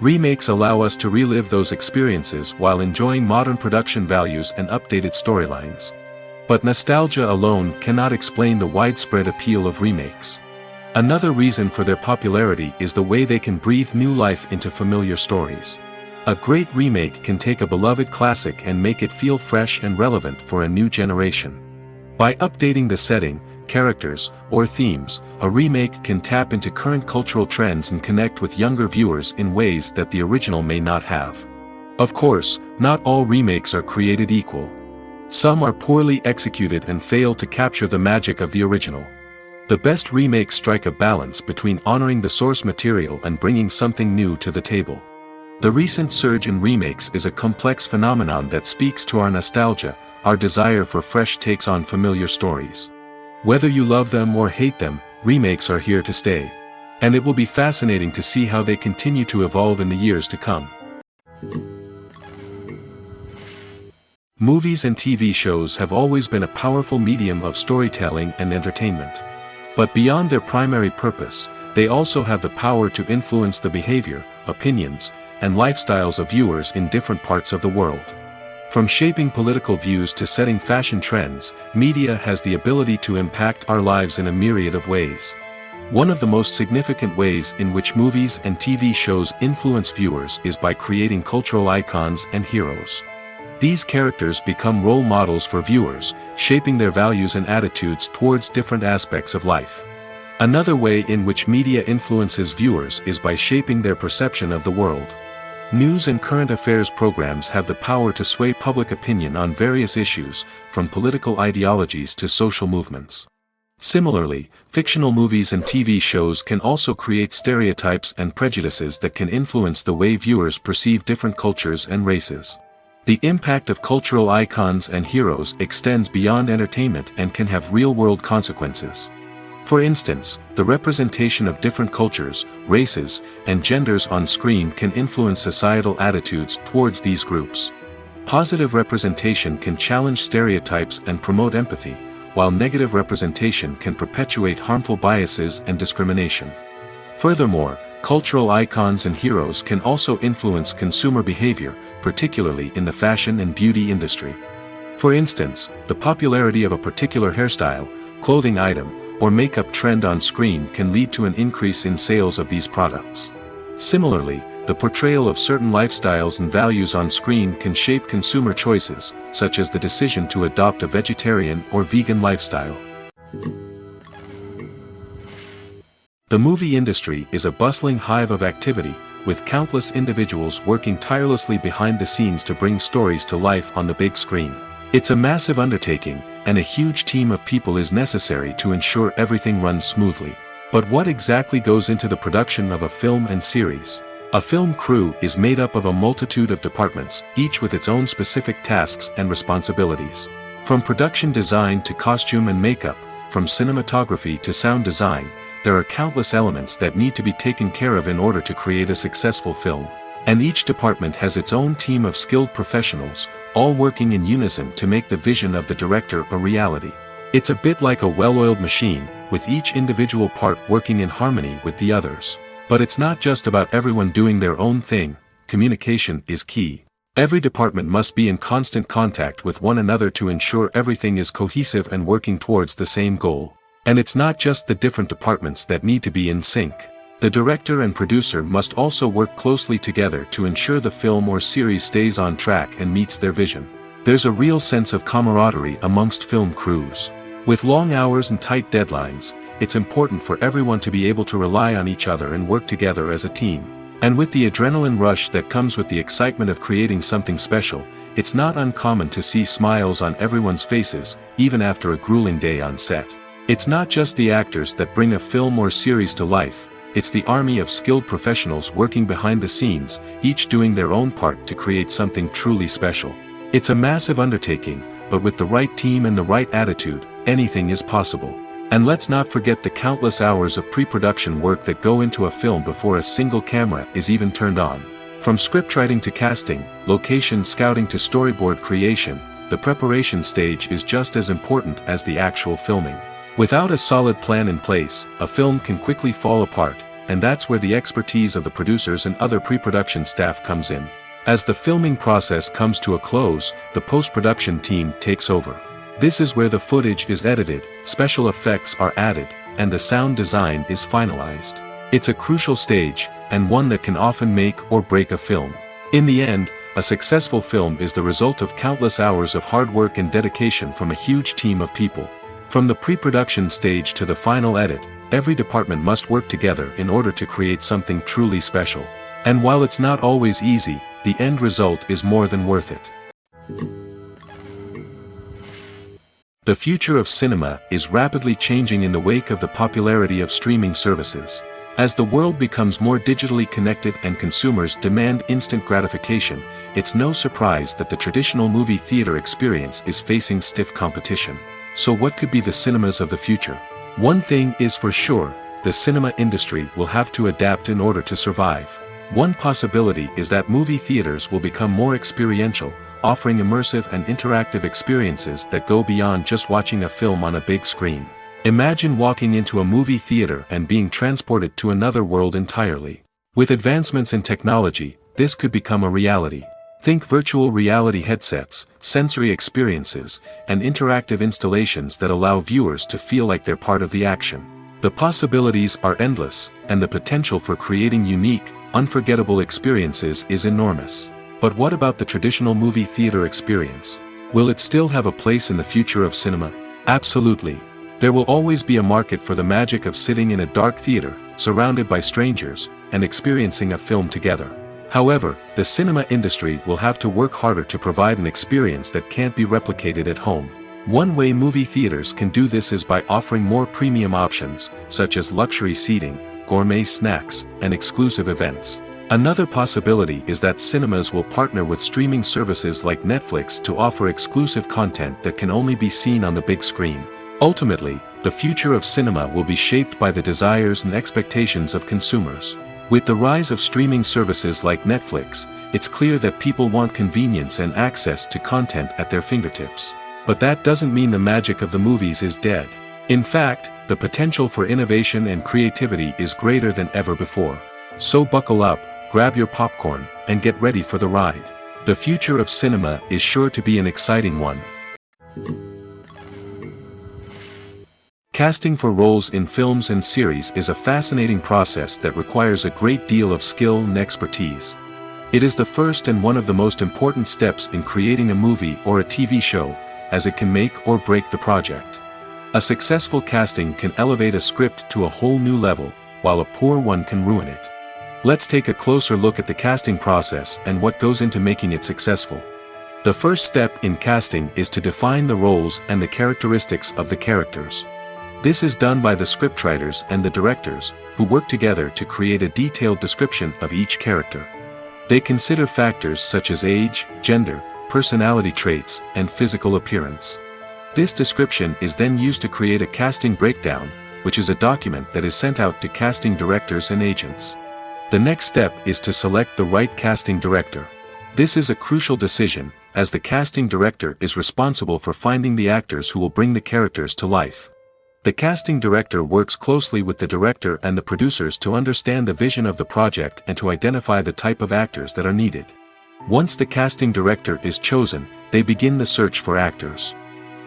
Remakes allow us to relive those experiences while enjoying modern production values and updated storylines. But nostalgia alone cannot explain the widespread appeal of remakes. Another reason for their popularity is the way they can breathe new life into familiar stories. A great remake can take a beloved classic and make it feel fresh and relevant for a new generation. By updating the setting, characters, or themes, a remake can tap into current cultural trends and connect with younger viewers in ways that the original may not have. Of course, not all remakes are created equal. Some are poorly executed and fail to capture the magic of the original. The best remakes strike a balance between honoring the source material and bringing something new to the table. The recent surge in remakes is a complex phenomenon that speaks to our nostalgia, our desire for fresh takes on familiar stories. Whether you love them or hate them, remakes are here to stay. And it will be fascinating to see how they continue to evolve in the years to come. Movies and TV shows have always been a powerful medium of storytelling and entertainment. But beyond their primary purpose, they also have the power to influence the behavior, opinions, and lifestyles of viewers in different parts of the world. From shaping political views to setting fashion trends, media has the ability to impact our lives in a myriad of ways. One of the most significant ways in which movies and TV shows influence viewers is by creating cultural icons and heroes. These characters become role models for viewers, shaping their values and attitudes towards different aspects of life. Another way in which media influences viewers is by shaping their perception of the world. News and current affairs programs have the power to sway public opinion on various issues, from political ideologies to social movements. Similarly, fictional movies and TV shows can also create stereotypes and prejudices that can influence the way viewers perceive different cultures and races. The impact of cultural icons and heroes extends beyond entertainment and can have real-world consequences. For instance, the representation of different cultures, races, and genders on screen can influence societal attitudes towards these groups. Positive representation can challenge stereotypes and promote empathy, while negative representation can perpetuate harmful biases and discrimination. Furthermore, cultural icons and heroes can also influence consumer behavior, particularly in the fashion and beauty industry. For instance, the popularity of a particular hairstyle, clothing item, or makeup trend on screen can lead to an increase in sales of these products. Similarly, the portrayal of certain lifestyles and values on screen can shape consumer choices, such as the decision to adopt a vegetarian or vegan lifestyle. The movie industry is a bustling hive of activity, with countless individuals working tirelessly behind the scenes to bring stories to life on the big screen. It's a massive undertaking, and a huge team of people is necessary to ensure everything runs smoothly. But what exactly goes into the production of a film and series? A film crew is made up of a multitude of departments, each with its own specific tasks and responsibilities. From production design to costume and makeup, from cinematography to sound design, there are countless elements that need to be taken care of in order to create a successful film. And each department has its own team of skilled professionals, all working in unison to make the vision of the director a reality. It's a bit like a well-oiled machine, with each individual part working in harmony with the others. But it's not just about everyone doing their own thing. Communication is key. Every department must be in constant contact with one another to ensure everything is cohesive and working towards the same goal. And it's not just the different departments that need to be in sync. The director and producer must also work closely together to ensure the film or series stays on track and meets their vision. There's a real sense of camaraderie amongst film crews. With long hours and tight deadlines, it's important for everyone to be able to rely on each other and work together as a team. And with the adrenaline rush that comes with the excitement of creating something special, it's not uncommon to see smiles on everyone's faces, even after a grueling day on set. It's not just the actors that bring a film or series to life. It's the army of skilled professionals working behind the scenes, each doing their own part to create something truly special. It's a massive undertaking, but with the right team and the right attitude, anything is possible. And let's not forget the countless hours of pre-production work that go into a film before a single camera is even turned on. From scriptwriting to casting, location scouting to storyboard creation, the preparation stage is just as important as the actual filming. Without a solid plan in place, a film can quickly fall apart, and that's where the expertise of the producers and other pre-production staff comes in. As the filming process comes to a close, the post-production team takes over. This is where the footage is edited, special effects are added, and the sound design is finalized. It's a crucial stage, and one that can often make or break a film. In the end, a successful film is the result of countless hours of hard work and dedication from a huge team of people. From the pre-production stage to the final edit, every department must work together in order to create something truly special. And while it's not always easy, the end result is more than worth it. The future of cinema is rapidly changing in the wake of the popularity of streaming services. As the world becomes more digitally connected and consumers demand instant gratification, it's no surprise that the traditional movie theater experience is facing stiff competition. So what could be the cinemas of the future? One thing is for sure, the cinema industry will have to adapt in order to survive. One possibility is that movie theaters will become more experiential, offering immersive and interactive experiences that go beyond just watching a film on a big screen. Imagine walking into a movie theater and being transported to another world entirely. With advancements in technology, this could become a reality. Think virtual reality headsets, sensory experiences, and interactive installations that allow viewers to feel like they're part of the action. The possibilities are endless, and the potential for creating unique, unforgettable experiences is enormous. But what about the traditional movie theater experience? Will it still have a place in the future of cinema? Absolutely. There will always be a market for the magic of sitting in a dark theater, surrounded by strangers, and experiencing a film together. However, the cinema industry will have to work harder to provide an experience that can't be replicated at home. One way movie theaters can do this is by offering more premium options, such as luxury seating, gourmet snacks, and exclusive events. Another possibility is that cinemas will partner with streaming services like Netflix to offer exclusive content that can only be seen on the big screen. Ultimately, the future of cinema will be shaped by the desires and expectations of consumers. With the rise of streaming services like Netflix, it's clear that people want convenience and access to content at their fingertips. But that doesn't mean the magic of the movies is dead. In fact, the potential for innovation and creativity is greater than ever before. So buckle up, grab your popcorn, and get ready for the ride. The future of cinema is sure to be an exciting one. Casting for roles in films and series is a fascinating process that requires a great deal of skill and expertise. It is the first and one of the most important steps in creating a movie or a TV show, as it can make or break the project. A successful casting can elevate a script to a whole new level, while a poor one can ruin it. Let's take a closer look at the casting process and what goes into making it successful. The first step in casting is to define the roles and the characteristics of the characters. This is done by the scriptwriters and the directors, who work together to create a detailed description of each character. They consider factors such as age, gender, personality traits, and physical appearance. This description is then used to create a casting breakdown, which is a document that is sent out to casting directors and agents. The next step is to select the right casting director. This is a crucial decision, as the casting director is responsible for finding the actors who will bring the characters to life. The casting director works closely with the director and the producers to understand the vision of the project and to identify the type of actors that are needed. Once the casting director is chosen, they begin the search for actors.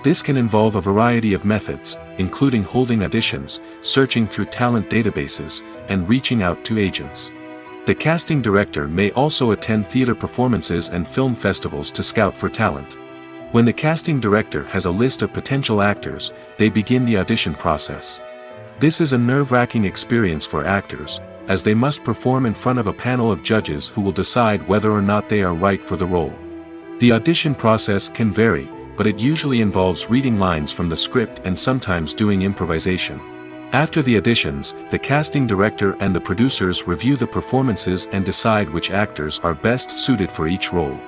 This can involve a variety of methods, including holding auditions, searching through talent databases, and reaching out to agents. The casting director may also attend theater performances and film festivals to scout for talent. When the casting director has a list of potential actors, they begin the audition process. This is a nerve-wracking experience for actors, as they must perform in front of a panel of judges who will decide whether or not they are right for the role. The audition process can vary, but it usually involves reading lines from the script and sometimes doing improvisation. After the auditions, the casting director and the producers review the performances and decide which actors are best suited for each role.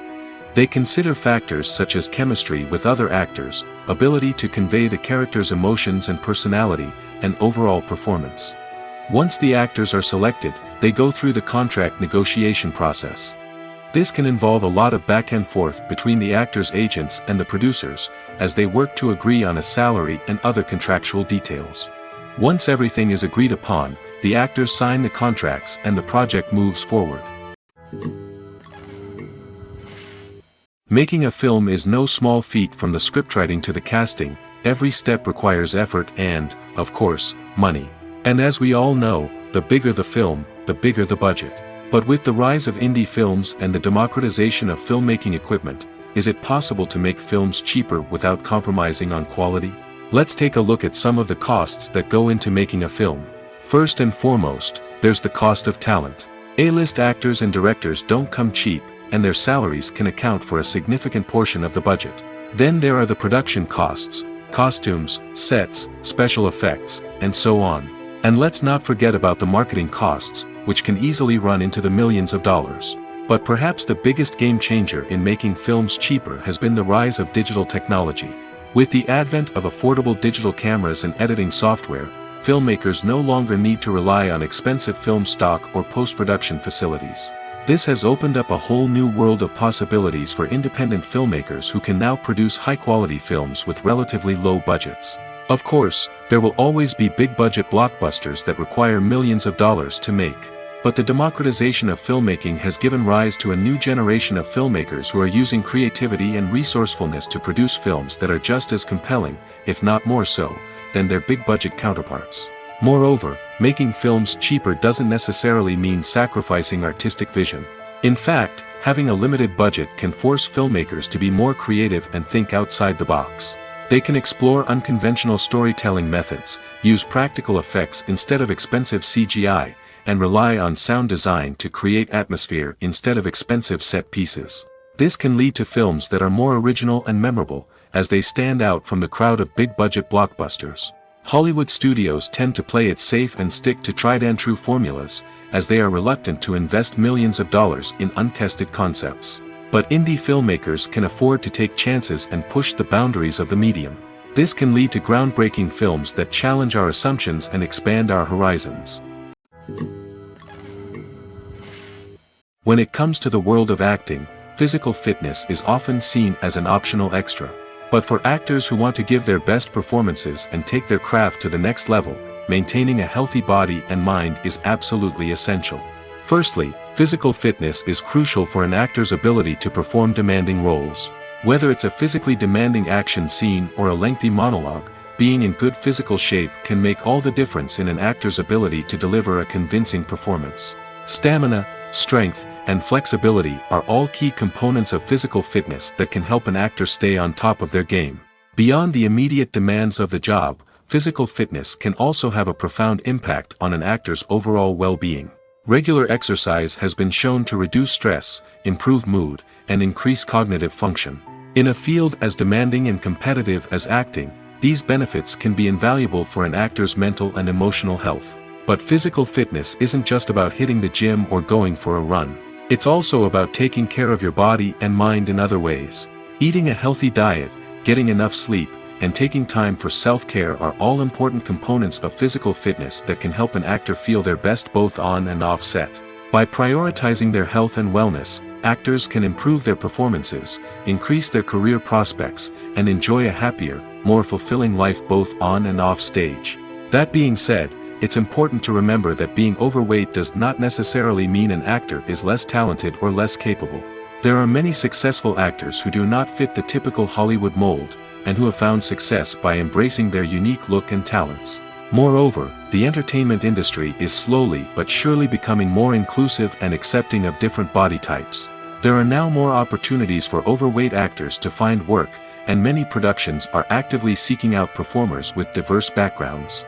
They consider factors such as chemistry with other actors, ability to convey the character's emotions and personality, and overall performance. Once the actors are selected, they go through the contract negotiation process. This can involve a lot of back and forth between the actors' agents and the producers, as they work to agree on a salary and other contractual details. Once everything is agreed upon, the actors sign the contracts and the project moves forward. Making a film is no small feat. From the scriptwriting to the casting, every step requires effort and, of course, money. And as we all know, the bigger the film, the bigger the budget. But with the rise of indie films and the democratization of filmmaking equipment, is it possible to make films cheaper without compromising on quality? Let's take a look at some of the costs that go into making a film. First and foremost, there's the cost of talent. A-list actors and directors don't come cheap, and their salaries can account for a significant portion of the budget. Then there are the production costs, costumes, sets, special effects, and so on. And let's not forget about the marketing costs, which can easily run into the millions of dollars. But perhaps the biggest game changer in making films cheaper has been the rise of digital technology. With the advent of affordable digital cameras and editing software, filmmakers no longer need to rely on expensive film stock or post-production facilities. This has opened up a whole new world of possibilities for independent filmmakers who can now produce high-quality films with relatively low budgets. Of course, there will always be big-budget blockbusters that require millions of dollars to make. But the democratization of filmmaking has given rise to a new generation of filmmakers who are using creativity and resourcefulness to produce films that are just as compelling, if not more so, than their big-budget counterparts. Moreover, making films cheaper doesn't necessarily mean sacrificing artistic vision. In fact, having a limited budget can force filmmakers to be more creative and think outside the box. They can explore unconventional storytelling methods, use practical effects instead of expensive CGI, and rely on sound design to create atmosphere instead of expensive set pieces. This can lead to films that are more original and memorable, as they stand out from the crowd of big-budget blockbusters. Hollywood studios tend to play it safe and stick to tried-and-true formulas, as they are reluctant to invest millions of dollars in untested concepts. But indie filmmakers can afford to take chances and push the boundaries of the medium. This can lead to groundbreaking films that challenge our assumptions and expand our horizons. When it comes to the world of acting, physical fitness is often seen as an optional extra. But for actors who want to give their best performances and take their craft to the next level, maintaining a healthy body and mind is absolutely essential. Firstly, physical fitness is crucial for an actor's ability to perform demanding roles. Whether it's a physically demanding action scene or a lengthy monologue, being in good physical shape can make all the difference in an actor's ability to deliver a convincing performance. Stamina, strength, and flexibility are all key components of physical fitness that can help an actor stay on top of their game. Beyond the immediate demands of the job, physical fitness can also have a profound impact on an actor's overall well-being. Regular exercise has been shown to reduce stress, improve mood, and increase cognitive function. In a field as demanding and competitive as acting, these benefits can be invaluable for an actor's mental and emotional health. But physical fitness isn't just about hitting the gym or going for a run. It's also about taking care of your body and mind in other ways. Eating a healthy diet, getting enough sleep, and taking time for self-care are all important components of physical fitness that can help an actor feel their best both on and off set. By prioritizing their health and wellness, actors can improve their performances, increase their career prospects, and enjoy a happier, more fulfilling life both on and off stage. That being said, it's important to remember that being overweight does not necessarily mean an actor is less talented or less capable. There are many successful actors who do not fit the typical Hollywood mold, and who have found success by embracing their unique look and talents. Moreover, the entertainment industry is slowly but surely becoming more inclusive and accepting of different body types. There are now more opportunities for overweight actors to find work, and many productions are actively seeking out performers with diverse backgrounds.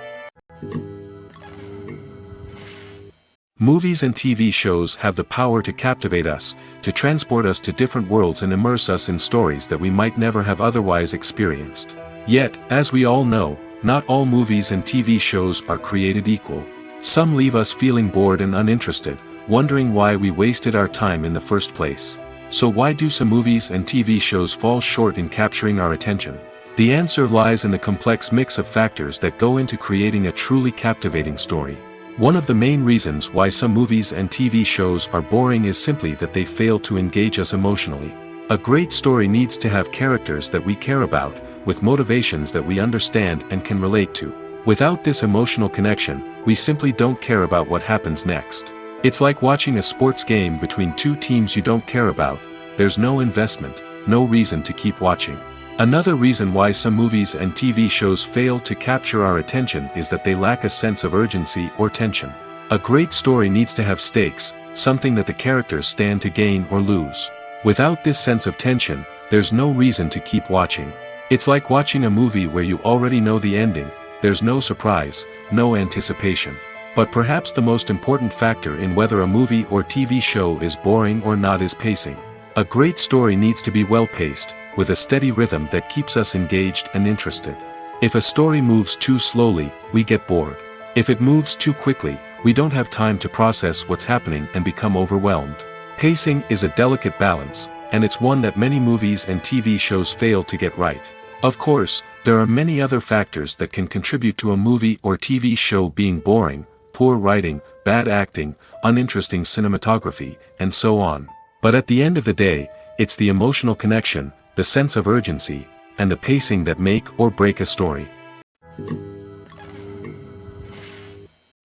Movies and TV shows have the power to captivate us, to transport us to different worlds and immerse us in stories that we might never have otherwise experienced. Yet, as we all know, not all movies and TV shows are created equal. Some leave us feeling bored and uninterested, wondering why we wasted our time in the first place. So why do some movies and TV shows fall short in capturing our attention? The answer lies in the complex mix of factors that go into creating a truly captivating story. One of the main reasons why some movies and TV shows are boring is simply that they fail to engage us emotionally. A great story needs to have characters that we care about, with motivations that we understand and can relate to. Without this emotional connection, we simply don't care about what happens next. It's like watching a sports game between two teams you don't care about. There's no investment, no reason to keep watching. Another reason why some movies and TV shows fail to capture our attention is that they lack a sense of urgency or tension. A great story needs to have stakes, something that the characters stand to gain or lose. Without this sense of tension, there's no reason to keep watching. It's like watching a movie where you already know the ending. There's no surprise, no anticipation. But perhaps the most important factor in whether a movie or TV show is boring or not is pacing. A great story needs to be well-paced, with a steady rhythm that keeps us engaged and interested. If a story moves too slowly, we get bored. If it moves too quickly, we don't have time to process what's happening and become overwhelmed. Pacing is a delicate balance, and it's one that many movies and TV shows fail to get right. Of course, there are many other factors that can contribute to a movie or TV show being boring: poor writing, bad acting, uninteresting cinematography, and so on. But at the end of the day, it's the emotional connection, the sense of urgency, and the pacing that make or break a story.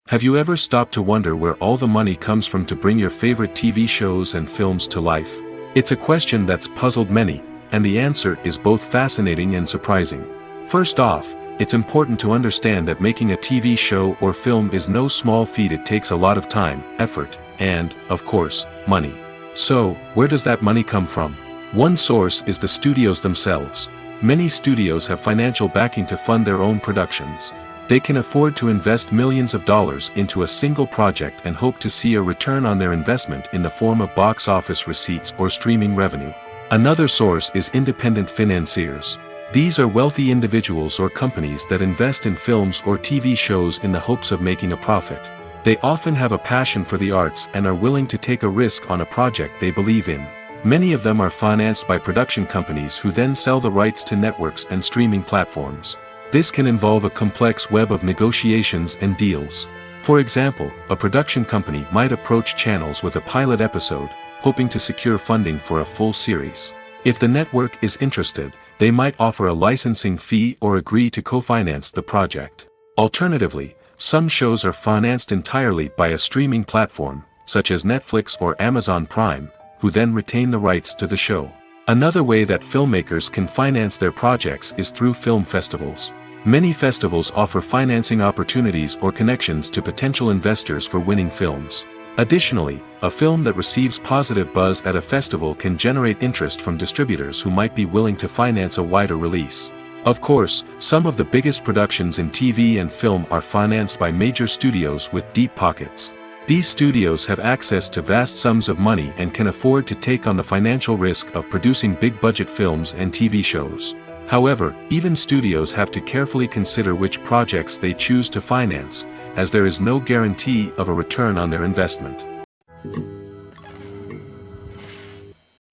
Have you ever stopped to wonder where all the money comes from to bring your favorite TV shows and films to life? It's a question that's puzzled many, and the answer is both fascinating and surprising. First off, it's important to understand that making a TV show or film is no small feat. It takes a lot of time, effort, and, of course, money. So, where does that money come from? One source is the studios themselves. Many studios have financial backing to fund their own productions. They can afford to invest millions of dollars into a single project and hope to see a return on their investment in the form of box office receipts or streaming revenue. Another source is independent financiers. These are wealthy individuals or companies that invest in films or TV shows in the hopes of making a profit. They often have a passion for the arts and are willing to take a risk on a project they believe in. Many of them are financed by production companies who then sell the rights to networks and streaming platforms. This can involve a complex web of negotiations and deals. For example, a production company might approach channels with a pilot episode, hoping to secure funding for a full series. If the network is interested, they might offer a licensing fee or agree to co-finance the project. Alternatively, some shows are financed entirely by a streaming platform, such as Netflix or Amazon Prime, who then retain the rights to the show. Another way that filmmakers can finance their projects is through film festivals. Many festivals offer financing opportunities or connections to potential investors for winning films. Additionally, a film that receives positive buzz at a festival can generate interest from distributors who might be willing to finance a wider release. Of course, some of the biggest productions in TV and film are financed by major studios with deep pockets. These studios have access to vast sums of money and can afford to take on the financial risk of producing big-budget films and TV shows. However, even studios have to carefully consider which projects they choose to finance, as there is no guarantee of a return on their investment.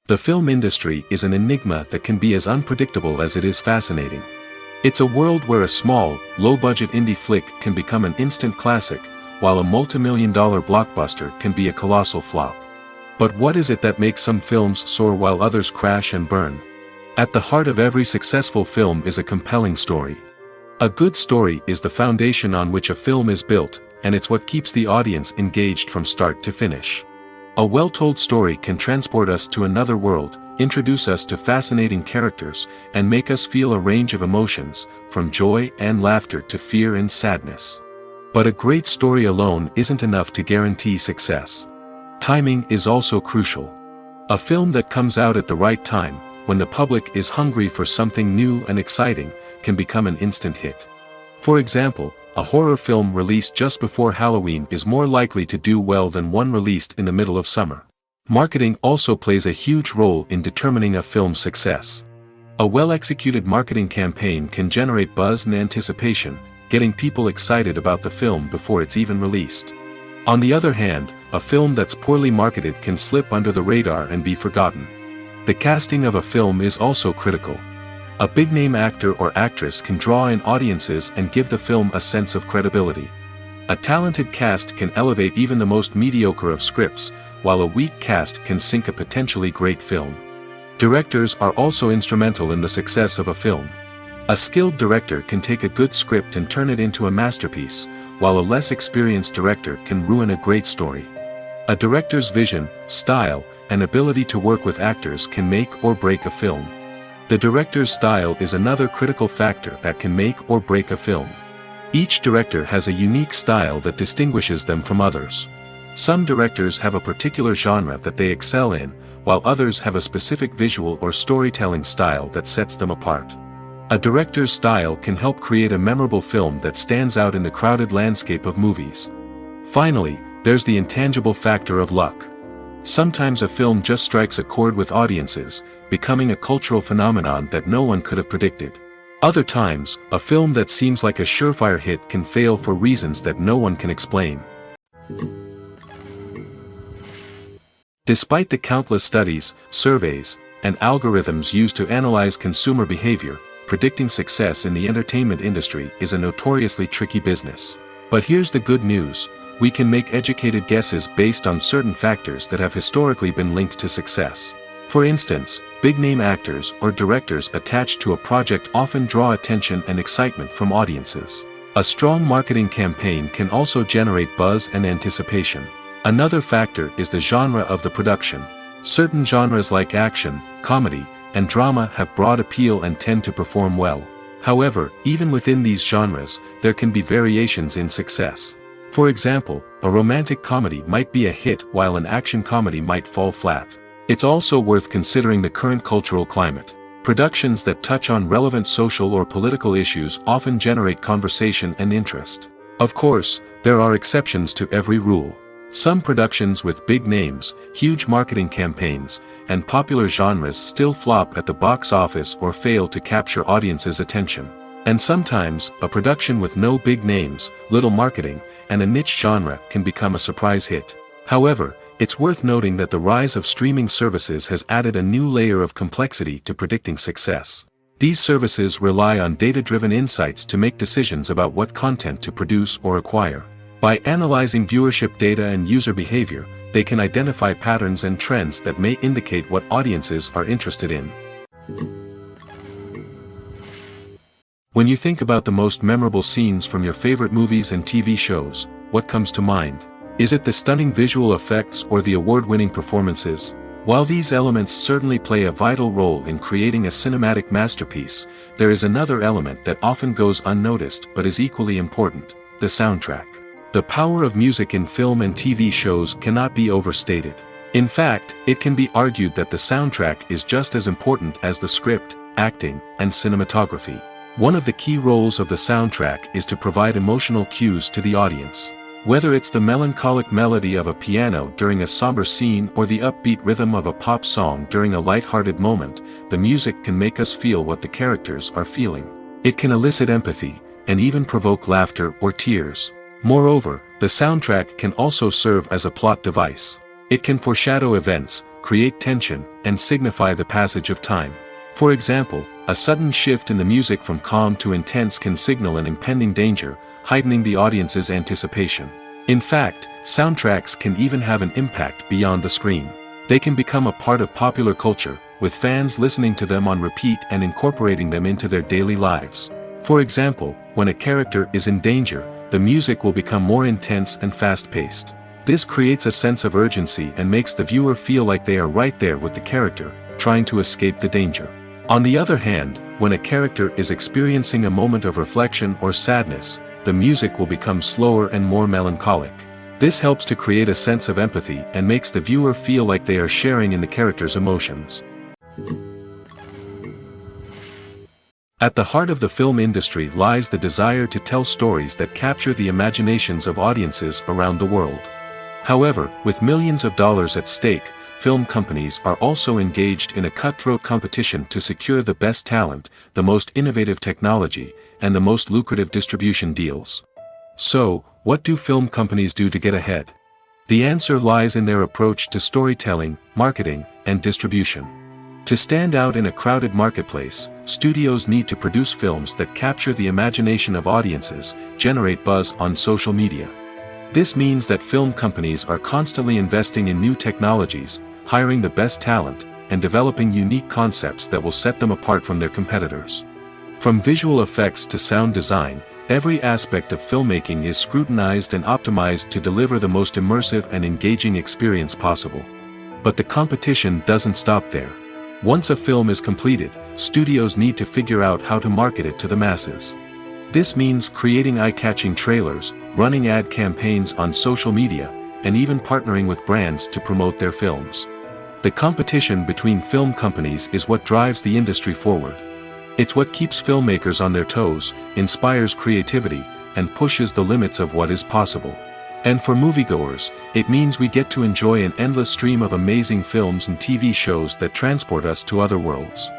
The film industry is an enigma that can be as unpredictable as it is fascinating. It's a world where a small, low-budget indie flick can become an instant classic, while a multi-million-dollar blockbuster can be a colossal flop. But what is it that makes some films soar while others crash and burn? At the heart of every successful film is a compelling story. A good story is the foundation on which a film is built, and it's what keeps the audience engaged from start to finish. A well-told story can transport us to another world, introduce us to fascinating characters, and make us feel a range of emotions, from joy and laughter to fear and sadness. But a great story alone isn't enough to guarantee success. Timing is also crucial. A film that comes out at the right time, when the public is hungry for something new and exciting, can become an instant hit. For example, a horror film released just before Halloween is more likely to do well than one released in the middle of summer. Marketing also plays a huge role in determining a film's success. A well-executed marketing campaign can generate buzz and anticipation, getting people excited about the film before it's even released. On the other hand, a film that's poorly marketed can slip under the radar and be forgotten. The casting of a film is also critical. A big-name actor or actress can draw in audiences and give the film a sense of credibility. A talented cast can elevate even the most mediocre of scripts, while a weak cast can sink a potentially great film. Directors are also instrumental in the success of a film. A skilled director can take a good script and turn it into a masterpiece, while a less experienced director can ruin a great story. A director's vision, style, and ability to work with actors can make or break a film. The director's style is another critical factor that can make or break a film. Each director has a unique style that distinguishes them from others. Some directors have a particular genre that they excel in, while others have a specific visual or storytelling style that sets them apart. A director's style can help create a memorable film that stands out in the crowded landscape of movies. Finally, there's the intangible factor of luck. Sometimes a film just strikes a chord with audiences, becoming a cultural phenomenon that no one could have predicted. Other times, a film that seems like a surefire hit can fail for reasons that no one can explain. Despite the countless studies, surveys, and algorithms used to analyze consumer behavior, predicting success in the entertainment industry is a notoriously tricky business. But here's the good news: we can make educated guesses based on certain factors that have historically been linked to success. For instance, big-name actors or directors attached to a project often draw attention and excitement from audiences. A strong marketing campaign can also generate buzz and anticipation. Another factor is the genre of the production. Certain genres like action, comedy, and drama have broad appeal and tend to perform well. However, even within these genres, there can be variations in success. For example, a romantic comedy might be a hit while an action comedy might fall flat. It's also worth considering the current cultural climate. Productions that touch on relevant social or political issues often generate conversation and interest. Of course, there are exceptions to every rule. Some productions with big names, huge marketing campaigns, and popular genres still flop at the box office or fail to capture audiences' attention. And sometimes, a production with no big names, little marketing, and a niche genre can become a surprise hit. However, it's worth noting that the rise of streaming services has added a new layer of complexity to predicting success. These services rely on data-driven insights to make decisions about what content to produce or acquire. By analyzing viewership data and user behavior, they can identify patterns and trends that may indicate what audiences are interested in. When you think about the most memorable scenes from your favorite movies and TV shows, what comes to mind? Is it the stunning visual effects or the award-winning performances? While these elements certainly play a vital role in creating a cinematic masterpiece, there is another element that often goes unnoticed but is equally important: the soundtrack. The power of music in film and TV shows cannot be overstated. In fact, it can be argued that the soundtrack is just as important as the script, acting, and cinematography. One of the key roles of the soundtrack is to provide emotional cues to the audience. Whether it's the melancholic melody of a piano during a somber scene or the upbeat rhythm of a pop song during a light-hearted moment, the music can make us feel what the characters are feeling. It can elicit empathy, and even provoke laughter or tears. Moreover, the soundtrack can also serve as a plot device. It can foreshadow events, create tension, and signify the passage of time. For example, a sudden shift in the music from calm to intense can signal an impending danger, heightening the audience's anticipation. In fact, soundtracks can even have an impact beyond the screen. They can become a part of popular culture, with fans listening to them on repeat and incorporating them into their daily lives. For example, when a character is in danger, the music will become more intense and fast-paced. This creates a sense of urgency and makes the viewer feel like they are right there with the character, trying to escape the danger. On the other hand, when a character is experiencing a moment of reflection or sadness, the music will become slower and more melancholic. This helps to create a sense of empathy and makes the viewer feel like they are sharing in the character's emotions. At the heart of the film industry lies the desire to tell stories that capture the imaginations of audiences around the world. However, with millions of dollars at stake, film companies are also engaged in a cutthroat competition to secure the best talent, the most innovative technology, and the most lucrative distribution deals. So, what do film companies do to get ahead? The answer lies in their approach to storytelling, marketing, and distribution. To stand out in a crowded marketplace, studios need to produce films that capture the imagination of audiences, generate buzz on social media. This means that film companies are constantly investing in new technologies, hiring the best talent, and developing unique concepts that will set them apart from their competitors. From visual effects to sound design, every aspect of filmmaking is scrutinized and optimized to deliver the most immersive and engaging experience possible. But the competition doesn't stop there. Once a film is completed, studios need to figure out how to market it to the masses. This means creating eye-catching trailers, running ad campaigns on social media, and even partnering with brands to promote their films. The competition between film companies is what drives the industry forward. It's what keeps filmmakers on their toes, inspires creativity, and pushes the limits of what is possible. And for moviegoers, it means we get to enjoy an endless stream of amazing films and TV shows that transport us to other worlds.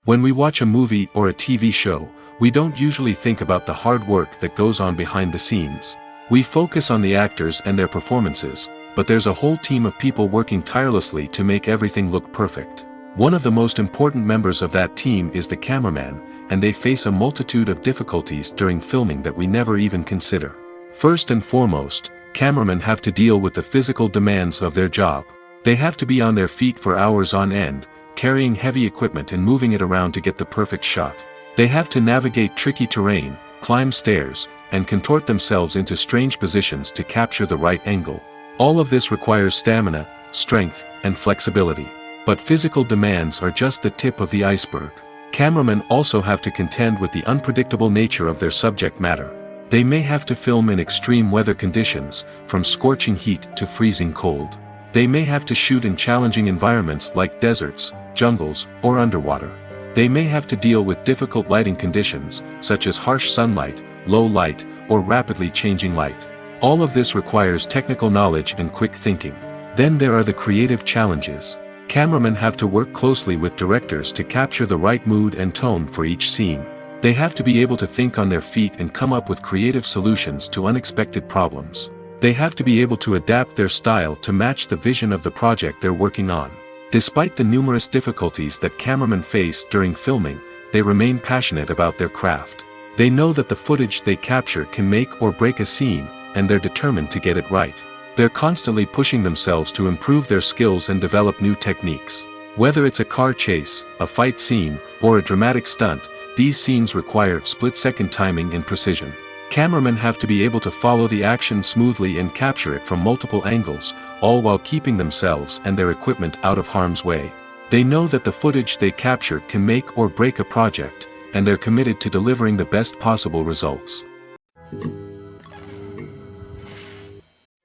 When we watch a movie or a TV show, we don't usually think about the hard work that goes on behind the scenes. We focus on the actors and their performances, but there's a whole team of people working tirelessly to make everything look perfect. One of the most important members of that team is the cameraman, and they face a multitude of difficulties during filming that we never even consider. First and foremost, cameramen have to deal with the physical demands of their job. They have to be on their feet for hours on end, carrying heavy equipment and moving it around to get the perfect shot. They have to navigate tricky terrain, climb stairs, and contort themselves into strange positions to capture the right angle. All of this requires stamina, strength, and flexibility. But physical demands are just the tip of the iceberg. Cameramen also have to contend with the unpredictable nature of their subject matter. They may have to film in extreme weather conditions, from scorching heat to freezing cold. They may have to shoot in challenging environments like deserts, jungles, or underwater. They may have to deal with difficult lighting conditions, such as harsh sunlight, low light, or rapidly changing light. All of this requires technical knowledge and quick thinking. Then there are the creative challenges. Cameramen have to work closely with directors to capture the right mood and tone for each scene. They have to be able to think on their feet and come up with creative solutions to unexpected problems. They have to be able to adapt their style to match the vision of the project they're working on. Despite the numerous difficulties that cameramen face during filming, they remain passionate about their craft. They know that the footage they capture can make or break a scene, and they're determined to get it right. They're constantly pushing themselves to improve their skills and develop new techniques. Whether it's a car chase, a fight scene, or a dramatic stunt, these scenes require split-second timing and precision. Cameramen have to be able to follow the action smoothly and capture it from multiple angles, all while keeping themselves and their equipment out of harm's way. They know that the footage they capture can make or break a project, and they're committed to delivering the best possible results.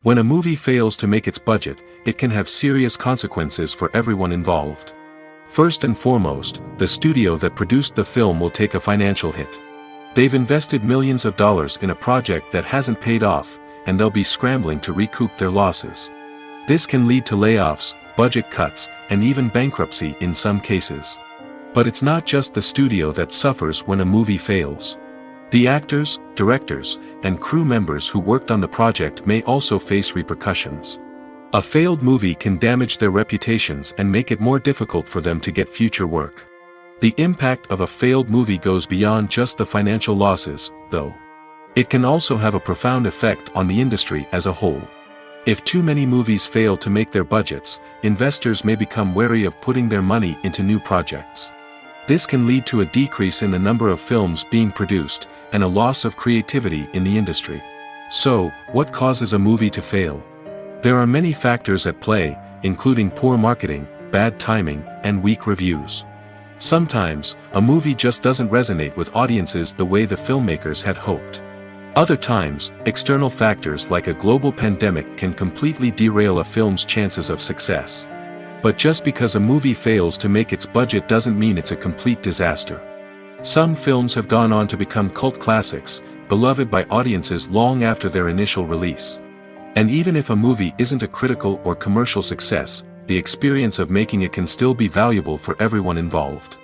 When a movie fails to make its budget, it can have serious consequences for everyone involved. First and foremost, the studio that produced the film will take a financial hit. They've invested millions of dollars in a project that hasn't paid off, and they'll be scrambling to recoup their losses. This can lead to layoffs, budget cuts, and even bankruptcy in some cases. But it's not just the studio that suffers when a movie fails. The actors, directors, and crew members who worked on the project may also face repercussions. A failed movie can damage their reputations and make it more difficult for them to get future work. The impact of a failed movie goes beyond just the financial losses, though. It can also have a profound effect on the industry as a whole. If too many movies fail to make their budgets, investors may become wary of putting their money into new projects. This can lead to a decrease in the number of films being produced, and a loss of creativity in the industry. So, what causes a movie to fail? There are many factors at play, including poor marketing, bad timing, and weak reviews. Sometimes, a movie just doesn't resonate with audiences the way the filmmakers had hoped. Other times, external factors like a global pandemic can completely derail a film's chances of success. But just because a movie fails to make its budget doesn't mean it's a complete disaster. Some films have gone on to become cult classics, beloved by audiences long after their initial release. And even if a movie isn't a critical or commercial success, the experience of making it can still be valuable for everyone involved.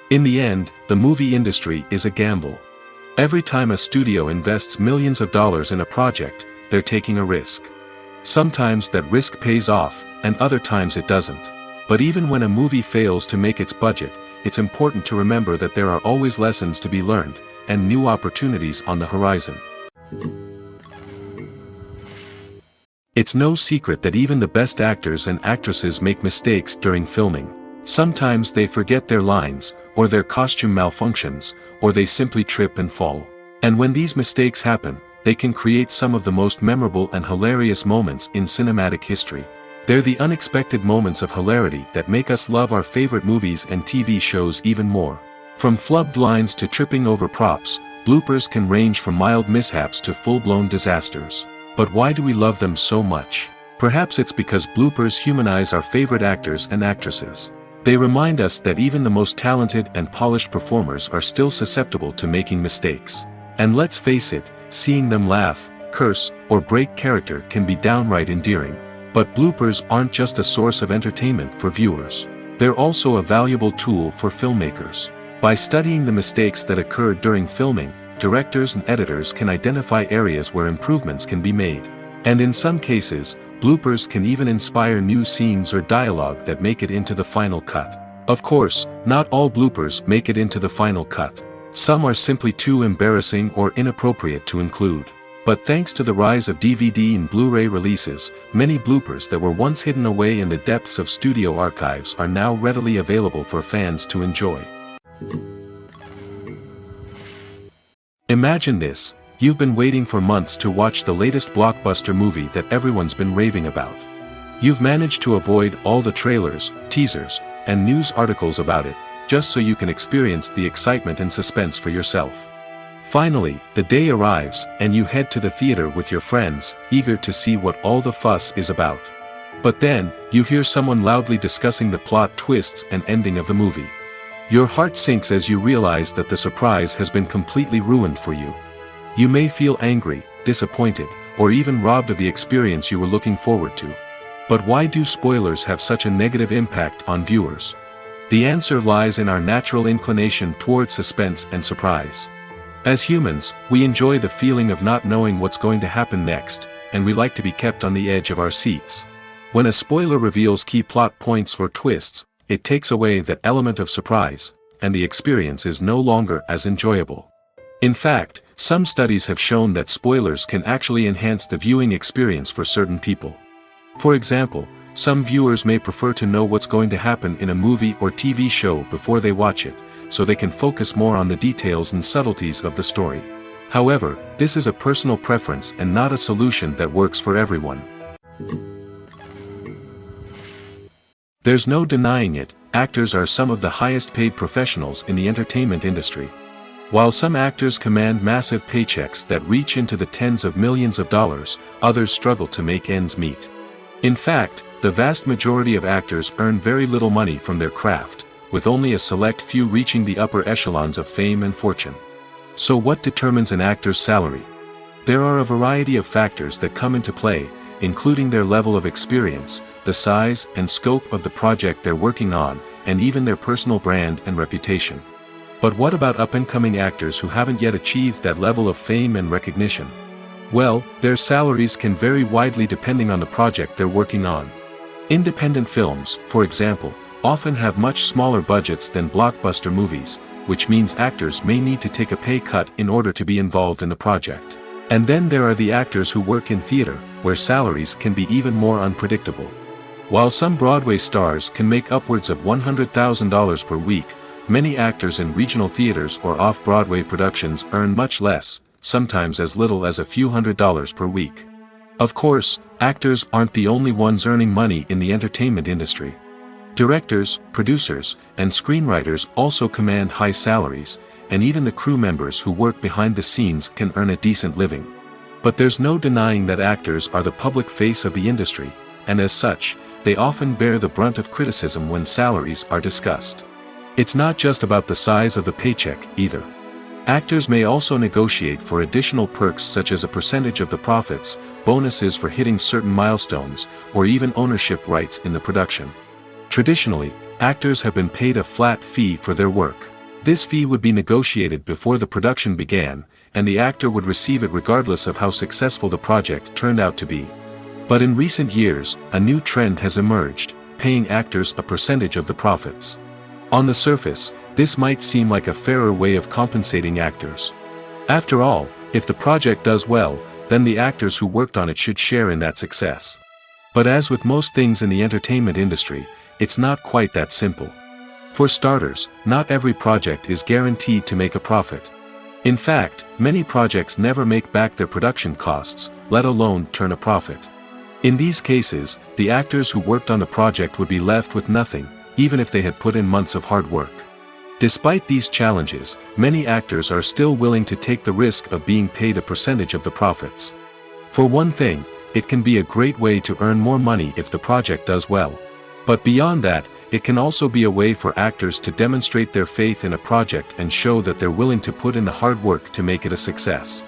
In the end, the movie industry is a gamble. Every time a studio invests millions of dollars in a project, they're taking a risk. Sometimes that risk pays off, and other times it doesn't. But even when a movie fails to make its budget, it's important to remember that there are always lessons to be learned, and new opportunities on the horizon. It's no secret that even the best actors and actresses make mistakes during filming. Sometimes they forget their lines, or their costume malfunctions, or they simply trip and fall. And when these mistakes happen, they can create some of the most memorable and hilarious moments in cinematic history. They're the unexpected moments of hilarity that make us love our favorite movies and TV shows even more. From flubbed lines to tripping over props, bloopers can range from mild mishaps to full-blown disasters. But why do we love them so much? Perhaps it's because bloopers humanize our favorite actors and actresses. They remind us that even the most talented and polished performers are still susceptible to making mistakes. And let's face it, seeing them laugh, curse, or break character can be downright endearing. But bloopers aren't just a source of entertainment for viewers. They're also a valuable tool for filmmakers. By studying the mistakes that occurred during filming, directors and editors can identify areas where improvements can be made. And in some cases, bloopers can even inspire new scenes or dialogue that make it into the final cut. Of course, not all bloopers make it into the final cut. Some are simply too embarrassing or inappropriate to include. But thanks to the rise of DVD and Blu-ray releases, many bloopers that were once hidden away in the depths of studio archives are now readily available for fans to enjoy. Imagine this: you've been waiting for months to watch the latest blockbuster movie that everyone's been raving about. You've managed to avoid all the trailers, teasers, and news articles about it, just so you can experience the excitement and suspense for yourself. Finally, the day arrives, and you head to the theater with your friends, eager to see what all the fuss is about. But then, you hear someone loudly discussing the plot twists and ending of the movie. Your heart sinks as you realize that the surprise has been completely ruined for you. You may feel angry, disappointed, or even robbed of the experience you were looking forward to. But why do spoilers have such a negative impact on viewers? The answer lies in our natural inclination towards suspense and surprise. As humans, we enjoy the feeling of not knowing what's going to happen next, and we like to be kept on the edge of our seats. When a spoiler reveals key plot points or twists, it takes away that element of surprise, and the experience is no longer as enjoyable. In fact, some studies have shown that spoilers can actually enhance the viewing experience for certain people. For example, some viewers may prefer to know what's going to happen in a movie or TV show before they watch it, so they can focus more on the details and subtleties of the story. However, this is a personal preference and not a solution that works for everyone. There's no denying it, actors are some of the highest paid professionals in the entertainment industry. While some actors command massive paychecks that reach into the tens of millions of dollars, others struggle to make ends meet. In fact, the vast majority of actors earn very little money from their craft, with only a select few reaching the upper echelons of fame and fortune. So what determines an actor's salary? There are a variety of factors that come into play, including their level of experience, the size and scope of the project they're working on, and even their personal brand and reputation. But what about up-and-coming actors who haven't yet achieved that level of fame and recognition? Well, their salaries can vary widely depending on the project they're working on. Independent films, for example, often have much smaller budgets than blockbuster movies, which means actors may need to take a pay cut in order to be involved in the project. And then there are the actors who work in theater, where salaries can be even more unpredictable. While some Broadway stars can make upwards of $100,000 per week, many actors in regional theaters or off-Broadway productions earn much less, sometimes as little as a few $100s per week. Of course, actors aren't the only ones earning money in the entertainment industry. Directors, producers, and screenwriters also command high salaries, and even the crew members who work behind the scenes can earn a decent living. But there's no denying that actors are the public face of the industry, and as such, they often bear the brunt of criticism when salaries are discussed. It's not just about the size of the paycheck, either. Actors may also negotiate for additional perks such as a percentage of the profits, bonuses for hitting certain milestones, or even ownership rights in the production. Traditionally, actors have been paid a flat fee for their work. This fee would be negotiated before the production began, and the actor would receive it regardless of how successful the project turned out to be. But in recent years, a new trend has emerged, paying actors a percentage of the profits. On the surface, this might seem like a fairer way of compensating actors. After all, if the project does well, then the actors who worked on it should share in that success. But as with most things in the entertainment industry, it's not quite that simple. For starters, not every project is guaranteed to make a profit. In fact, many projects never make back their production costs, let alone turn a profit. In these cases, the actors who worked on the project would be left with nothing, even if they had put in months of hard work. Despite these challenges, many actors are still willing to take the risk of being paid a percentage of the profits. For one thing, it can be a great way to earn more money if the project does well. But beyond that, it can also be a way for actors to demonstrate their faith in a project and show that they're willing to put in the hard work to make it a success.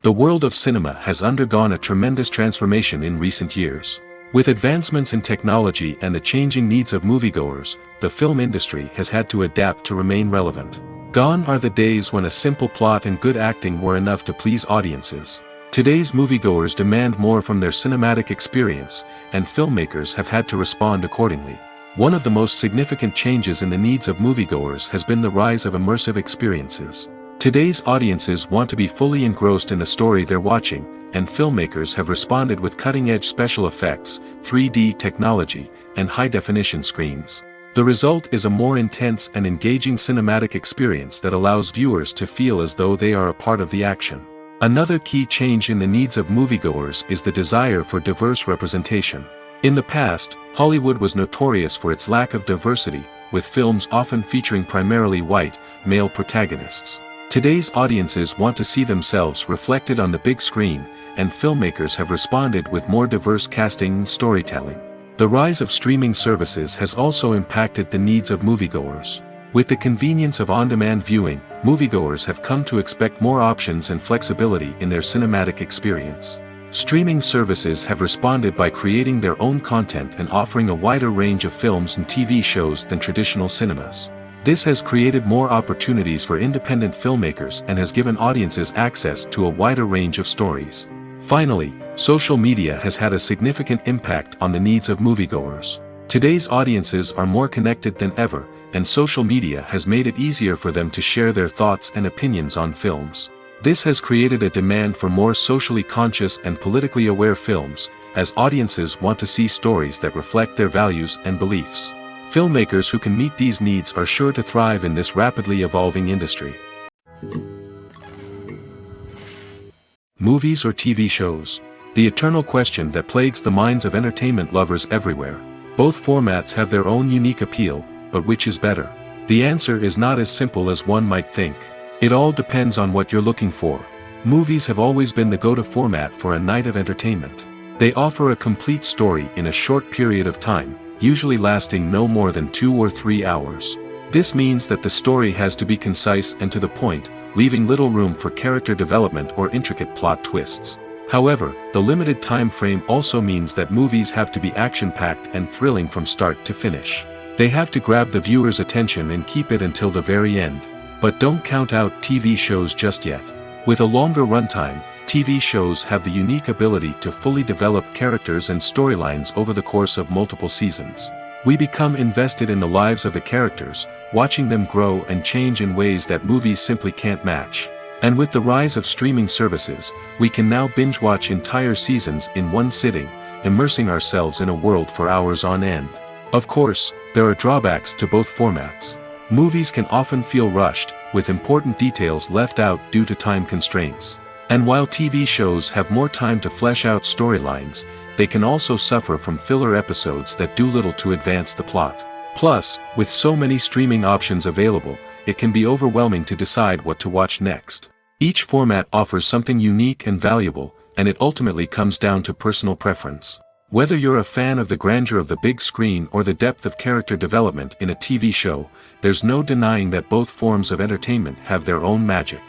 The world of cinema has undergone a tremendous transformation in recent years. With advancements in technology and the changing needs of moviegoers, the film industry has had to adapt to remain relevant. Gone are the days when a simple plot and good acting were enough to please audiences. Today's moviegoers demand more from their cinematic experience, and filmmakers have had to respond accordingly. One of the most significant changes in the needs of moviegoers has been the rise of immersive experiences. Today's audiences want to be fully engrossed in the story they're watching, and filmmakers have responded with cutting-edge special effects, 3D technology, and high-definition screens. The result is a more intense and engaging cinematic experience that allows viewers to feel as though they are a part of the action. Another key change in the needs of moviegoers is the desire for diverse representation. In the past, Hollywood was notorious for its lack of diversity, with films often featuring primarily white, male protagonists. Today's audiences want to see themselves reflected on the big screen, and filmmakers have responded with more diverse casting and storytelling. The rise of streaming services has also impacted the needs of moviegoers. With the convenience of on-demand viewing, moviegoers have come to expect more options and flexibility in their cinematic experience. Streaming services have responded by creating their own content and offering a wider range of films and TV shows than traditional cinemas. This has created more opportunities for independent filmmakers and has given audiences access to a wider range of stories. Finally, social media has had a significant impact on the needs of moviegoers. Today's audiences are more connected than ever, and social media has made it easier for them to share their thoughts and opinions on films. This has created a demand for more socially conscious and politically aware films, as audiences want to see stories that reflect their values and beliefs. Filmmakers who can meet these needs are sure to thrive in this rapidly evolving industry. Movies or TV shows? The eternal question that plagues the minds of entertainment lovers everywhere. Both formats have their own unique appeal, but which is better? The answer is not as simple as one might think. It all depends on what you're looking for. Movies have always been the go-to format for a night of entertainment. They offer a complete story in a short period of time, usually lasting no more than 2 or 3 hours. This means that the story has to be concise and to the point, leaving little room for character development or intricate plot twists. However, the limited time frame also means that movies have to be action-packed and thrilling from start to finish. They have to grab the viewer's attention and keep it until the very end. But don't count out TV shows just yet. With a longer runtime, TV shows have the unique ability to fully develop characters and storylines over the course of multiple seasons. We become invested in the lives of the characters, watching them grow and change in ways that movies simply can't match. And with the rise of streaming services, we can now binge-watch entire seasons in one sitting, immersing ourselves in a world for hours on end. Of course, there are drawbacks to both formats. Movies can often feel rushed, with important details left out due to time constraints. And while TV shows have more time to flesh out storylines, they can also suffer from filler episodes that do little to advance the plot. Plus, with so many streaming options available, it can be overwhelming to decide what to watch next. Each format offers something unique and valuable, and it ultimately comes down to personal preference. Whether you're a fan of the grandeur of the big screen or the depth of character development in a TV show, there's no denying that both forms of entertainment have their own magic.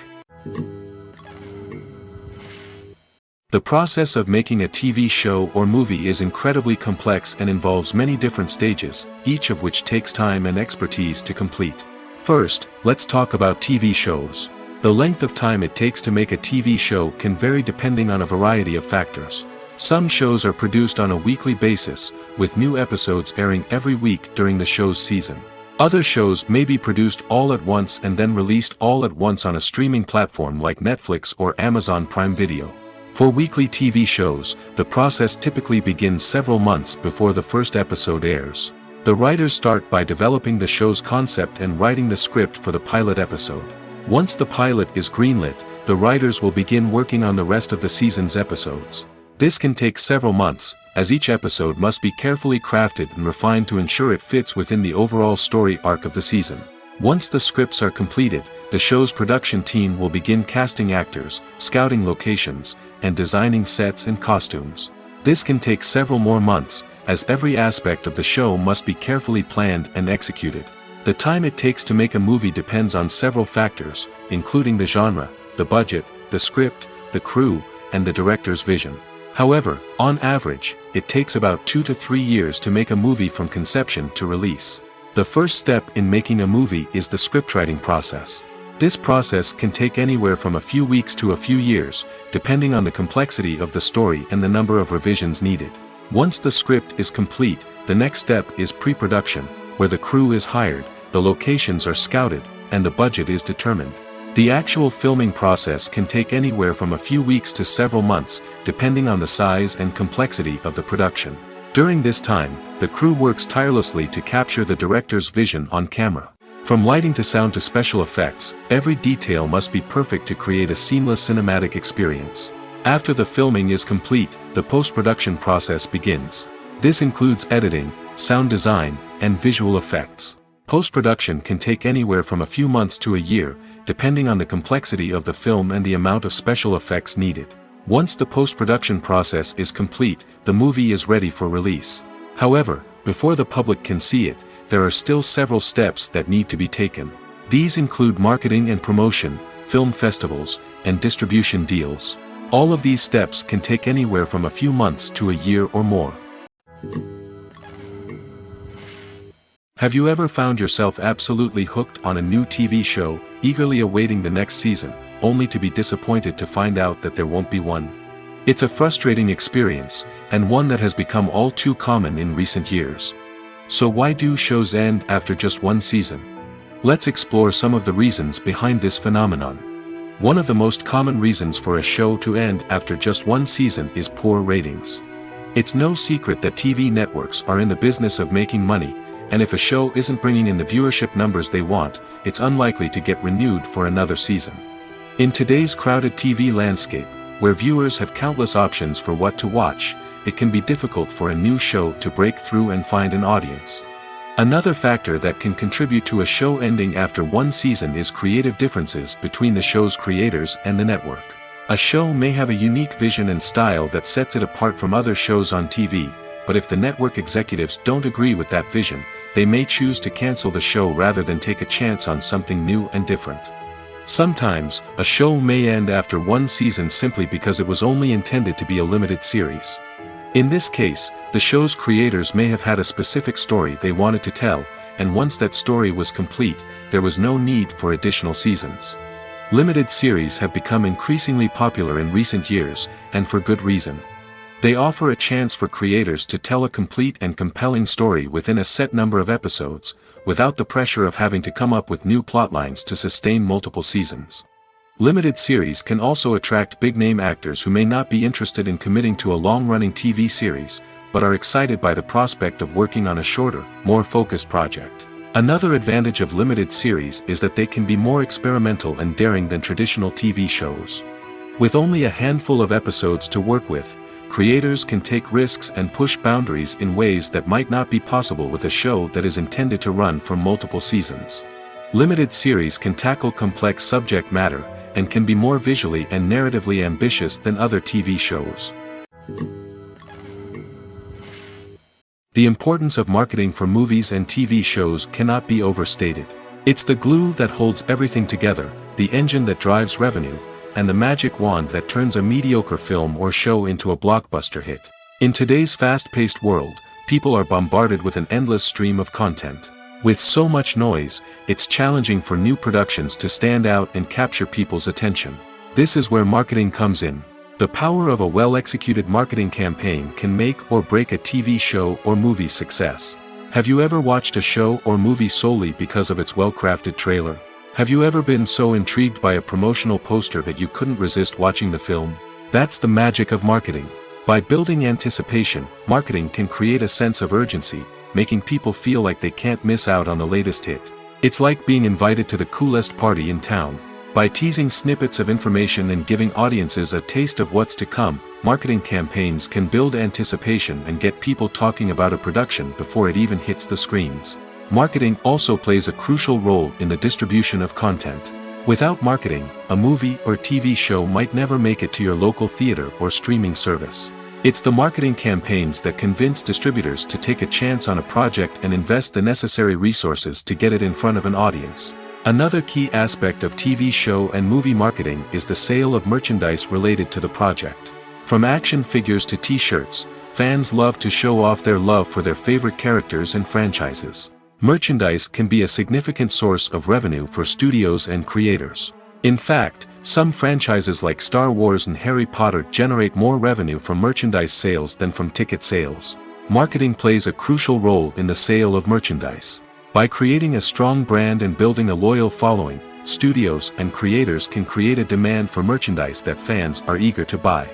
The process of making a TV show or movie is incredibly complex and involves many different stages, each of which takes time and expertise to complete. First, let's talk about TV shows. The length of time it takes to make a TV show can vary depending on a variety of factors. Some shows are produced on a weekly basis, with new episodes airing every week during the show's season. Other shows may be produced all at once and then released all at once on a streaming platform like Netflix or Amazon Prime Video. For weekly TV shows, the process typically begins several months before the first episode airs. The writers start by developing the show's concept and writing the script for the pilot episode. Once the pilot is greenlit, the writers will begin working on the rest of the season's episodes. This can take several months, as each episode must be carefully crafted and refined to ensure it fits within the overall story arc of the season. Once the scripts are completed, the show's production team will begin casting actors, scouting locations, and designing sets and costumes. This can take several more months, as every aspect of the show must be carefully planned and executed. The time it takes to make a movie depends on several factors, including the genre, the budget, the script, the crew, and the director's vision. However, on average, it takes about 2 to 3 years to make a movie from conception to release. The first step in making a movie is the scriptwriting process. This process can take anywhere from a few weeks to a few years, depending on the complexity of the story and the number of revisions needed. Once the script is complete, the next step is pre-production, where the crew is hired, the locations are scouted, and the budget is determined. The actual filming process can take anywhere from a few weeks to several months, depending on the size and complexity of the production. During this time, the crew works tirelessly to capture the director's vision on camera. From lighting to sound to special effects, every detail must be perfect to create a seamless cinematic experience. After the filming is complete, the post-production process begins. This includes editing, sound design, and visual effects. Post-production can take anywhere from a few months to a year, depending on the complexity of the film and the amount of special effects needed. Once the post-production process is complete, the movie is ready for release. However, before the public can see it, there are still several steps that need to be taken. These include marketing and promotion, film festivals, and distribution deals. All of these steps can take anywhere from a few months to a year or more. Have you ever found yourself absolutely hooked on a new TV show, eagerly awaiting the next season, only to be disappointed to find out that there won't be one? It's a frustrating experience, and one that has become all too common in recent years. So why do shows end after just one season? Let's explore some of the reasons behind this phenomenon. One of the most common reasons for a show to end after just one season is poor ratings. It's no secret that TV networks are in the business of making money, and if a show isn't bringing in the viewership numbers they want, it's unlikely to get renewed for another season. In today's crowded TV landscape, where viewers have countless options for what to watch, it can be difficult for a new show to break through and find an audience. Another factor that can contribute to a show ending after one season is creative differences between the show's creators and the network. A show may have a unique vision and style that sets it apart from other shows on TV, but if the network executives don't agree with that vision, they may choose to cancel the show rather than take a chance on something new and different. Sometimes, a show may end after one season simply because it was only intended to be a limited series. In this case, the show's creators may have had a specific story they wanted to tell, and once that story was complete, there was no need for additional seasons. Limited series have become increasingly popular in recent years, and for good reason. They offer a chance for creators to tell a complete and compelling story within a set number of episodes, without the pressure of having to come up with new plotlines to sustain multiple seasons. Limited series can also attract big-name actors who may not be interested in committing to a long-running TV series, but are excited by the prospect of working on a shorter, more focused project. Another advantage of limited series is that they can be more experimental and daring than traditional TV shows. With only a handful of episodes to work with, creators can take risks and push boundaries in ways that might not be possible with a show that is intended to run for multiple seasons. Limited series can tackle complex subject matter, and can be more visually and narratively ambitious than other TV shows. The importance of marketing for movies and TV shows cannot be overstated. It's the glue that holds everything together, the engine that drives revenue, and the magic wand that turns a mediocre film or show into a blockbuster hit. In today's fast-paced world, people are bombarded with an endless stream of content. With so much noise, it's challenging for new productions to stand out and capture people's attention. This is where marketing comes in. The power of a well-executed marketing campaign can make or break a TV show or movie's success. Have you ever watched a show or movie solely because of its well-crafted trailer? Have you ever been so intrigued by a promotional poster that you couldn't resist watching the film? That's the magic of marketing. By building anticipation, marketing can create a sense of urgency, making people feel like they can't miss out on the latest hit. It's like being invited to the coolest party in town. By teasing snippets of information and giving audiences a taste of what's to come, marketing campaigns can build anticipation and get people talking about a production before it even hits the screens. Marketing also plays a crucial role in the distribution of content. Without marketing, a movie or TV show might never make it to your local theater or streaming service. It's the marketing campaigns that convince distributors to take a chance on a project and invest the necessary resources to get it in front of an audience. Another key aspect of TV show and movie marketing is the sale of merchandise related to the project. From action figures to t-shirts, fans love to show off their love for their favorite characters and franchises. Merchandise can be a significant source of revenue for studios and creators. In fact, some franchises like Star Wars and Harry Potter generate more revenue from merchandise sales than from ticket sales. Marketing plays a crucial role in the sale of merchandise. By creating a strong brand and building a loyal following, studios and creators can create a demand for merchandise that fans are eager to buy.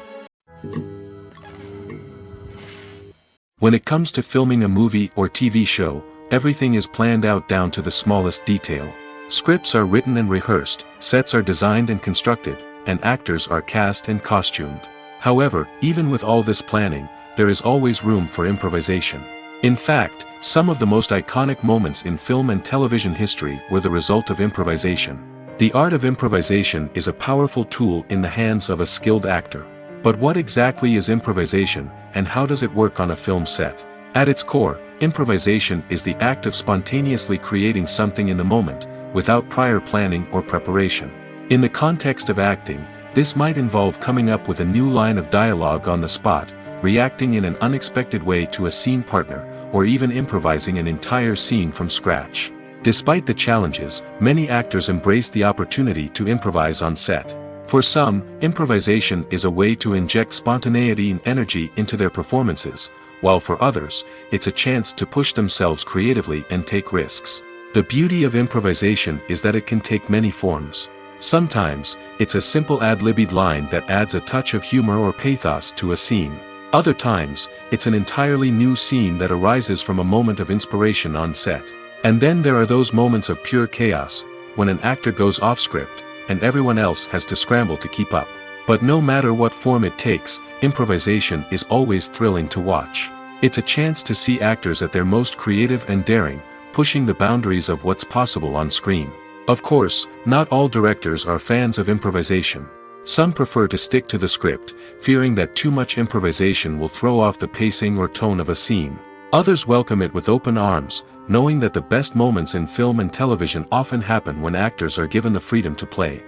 When it comes to filming a movie or TV show, everything is planned out down to the smallest detail. Scripts are written and rehearsed, sets are designed and constructed, and actors are cast and costumed. However, even with all this planning, there is always room for improvisation. In fact, some of the most iconic moments in film and television history were the result of improvisation. The art of improvisation is a powerful tool in the hands of a skilled actor. But what exactly is improvisation, and how does it work on a film set? At its core, improvisation is the act of spontaneously creating something in the moment, without prior planning or preparation. In the context of acting, this might involve coming up with a new line of dialogue on the spot, reacting in an unexpected way to a scene partner, or even improvising an entire scene from scratch. Despite the challenges, many actors embrace the opportunity to improvise on set. For some, improvisation is a way to inject spontaneity and energy into their performances, while for others, it's a chance to push themselves creatively and take risks. The beauty of improvisation is that it can take many forms. Sometimes, it's a simple ad-libbed line that adds a touch of humor or pathos to a scene. Other times, it's an entirely new scene that arises from a moment of inspiration on set. And then there are those moments of pure chaos, when an actor goes off script, and everyone else has to scramble to keep up. But no matter what form it takes, improvisation is always thrilling to watch. It's a chance to see actors at their most creative and daring, pushing the boundaries of what's possible on screen. Of course, not all directors are fans of improvisation. Some prefer to stick to the script, fearing that too much improvisation will throw off the pacing or tone of a scene. Others welcome it with open arms, knowing that the best moments in film and television often happen when actors are given the freedom to play.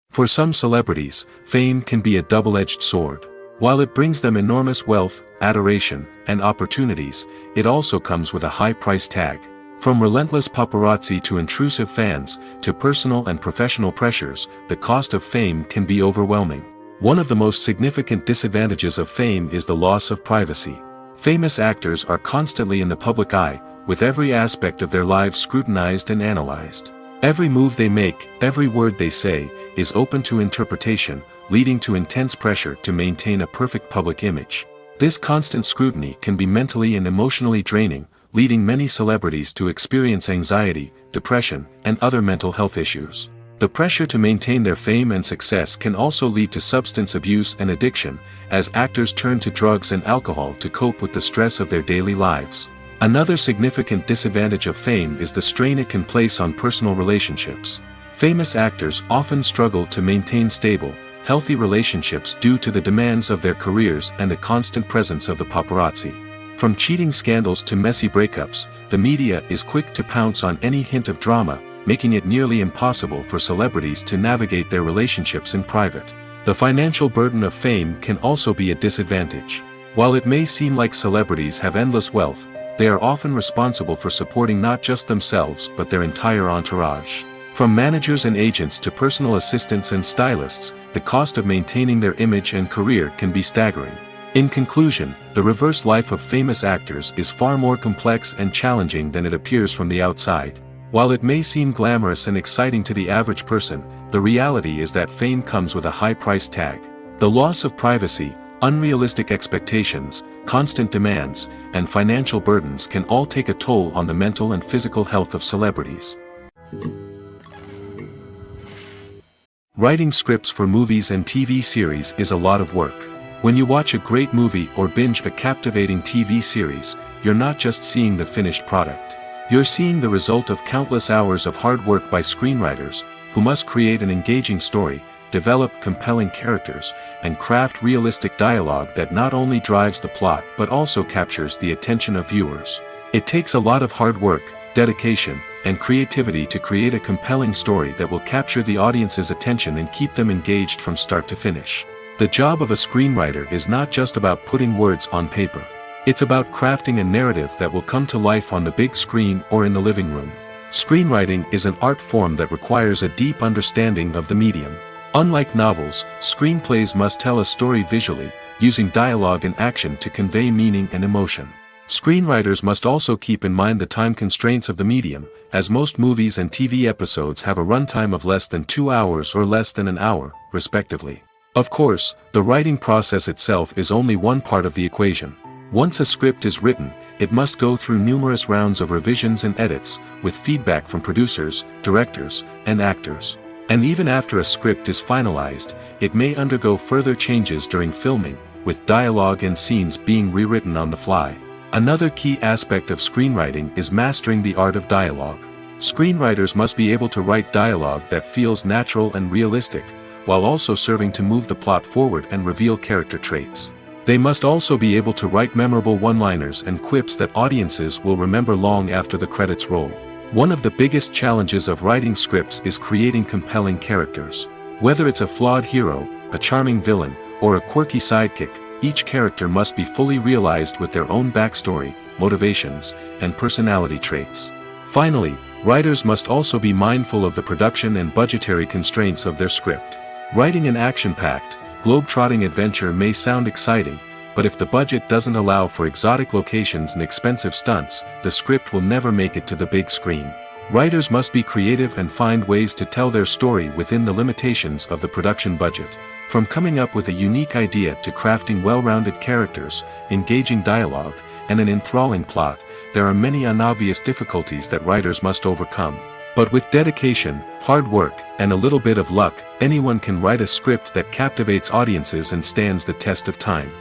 For some celebrities, fame can be a double-edged sword. While it brings them enormous wealth, adoration, and opportunities, it also comes with a high price tag. From relentless paparazzi to intrusive fans, to personal and professional pressures, the cost of fame can be overwhelming. One of the most significant disadvantages of fame is the loss of privacy. Famous actors are constantly in the public eye, with every aspect of their lives scrutinized and analyzed. Every move they make, every word they say, is open to interpretation, leading to intense pressure to maintain a perfect public image. This constant scrutiny can be mentally and emotionally draining, leading many celebrities to experience anxiety, depression, and other mental health issues. The pressure to maintain their fame and success can also lead to substance abuse and addiction, as actors turn to drugs and alcohol to cope with the stress of their daily lives. Another significant disadvantage of fame is the strain it can place on personal relationships. Famous actors often struggle to maintain stable, healthy relationships due to the demands of their careers and the constant presence of the paparazzi. From cheating scandals to messy breakups, the media is quick to pounce on any hint of drama, making it nearly impossible for celebrities to navigate their relationships in private. The financial burden of fame can also be a disadvantage. While it may seem like celebrities have endless wealth, they are often responsible for supporting not just themselves but their entire entourage. From managers and agents to personal assistants and stylists, the cost of maintaining their image and career can be staggering. In conclusion, the reverse life of famous actors is far more complex and challenging than it appears from the outside. While it may seem glamorous and exciting to the average person, the reality is that fame comes with a high price tag. The loss of privacy, unrealistic expectations, constant demands, and financial burdens can all take a toll on the mental and physical health of celebrities. Writing scripts for movies and TV series is a lot of work. When you watch a great movie or binge a captivating TV series, you're not just seeing the finished product. You're seeing the result of countless hours of hard work by screenwriters, who must create an engaging story, develop compelling characters, and craft realistic dialogue that not only drives the plot but also captures the attention of viewers. It takes a lot of hard work, dedication, and creativity to create a compelling story that will capture the audience's attention and keep them engaged from start to finish. The job of a screenwriter is not just about putting words on paper. It's about crafting a narrative that will come to life on the big screen or in the living room. Screenwriting is an art form that requires a deep understanding of the medium. Unlike novels, screenplays must tell a story visually, using dialogue and action to convey meaning and emotion. Screenwriters must also keep in mind the time constraints of the medium, as most movies and TV episodes have a runtime of less than 2 hours or less than an hour, respectively. Of course, the writing process itself is only one part of the equation. Once a script is written, it must go through numerous rounds of revisions and edits, with feedback from producers, directors, and actors. And even after a script is finalized, it may undergo further changes during filming, with dialogue and scenes being rewritten on the fly. Another key aspect of screenwriting is mastering the art of dialogue. Screenwriters must be able to write dialogue that feels natural and realistic, while also serving to move the plot forward and reveal character traits. They must also be able to write memorable one-liners and quips that audiences will remember long after the credits roll. One of the biggest challenges of writing scripts is creating compelling characters. Whether it's a flawed hero, a charming villain, or a quirky sidekick, each character must be fully realized with their own backstory, motivations, and personality traits. Finally, writers must also be mindful of the production and budgetary constraints of their script. Writing an action-packed, globe-trotting adventure may sound exciting, but if the budget doesn't allow for exotic locations and expensive stunts, the script will never make it to the big screen. Writers must be creative and find ways to tell their story within the limitations of the production budget. From coming up with a unique idea to crafting well-rounded characters, engaging dialogue, and an enthralling plot, there are many unobvious difficulties that writers must overcome. But with dedication, hard work, and a little bit of luck, anyone can write a script that captivates audiences and stands the test of time.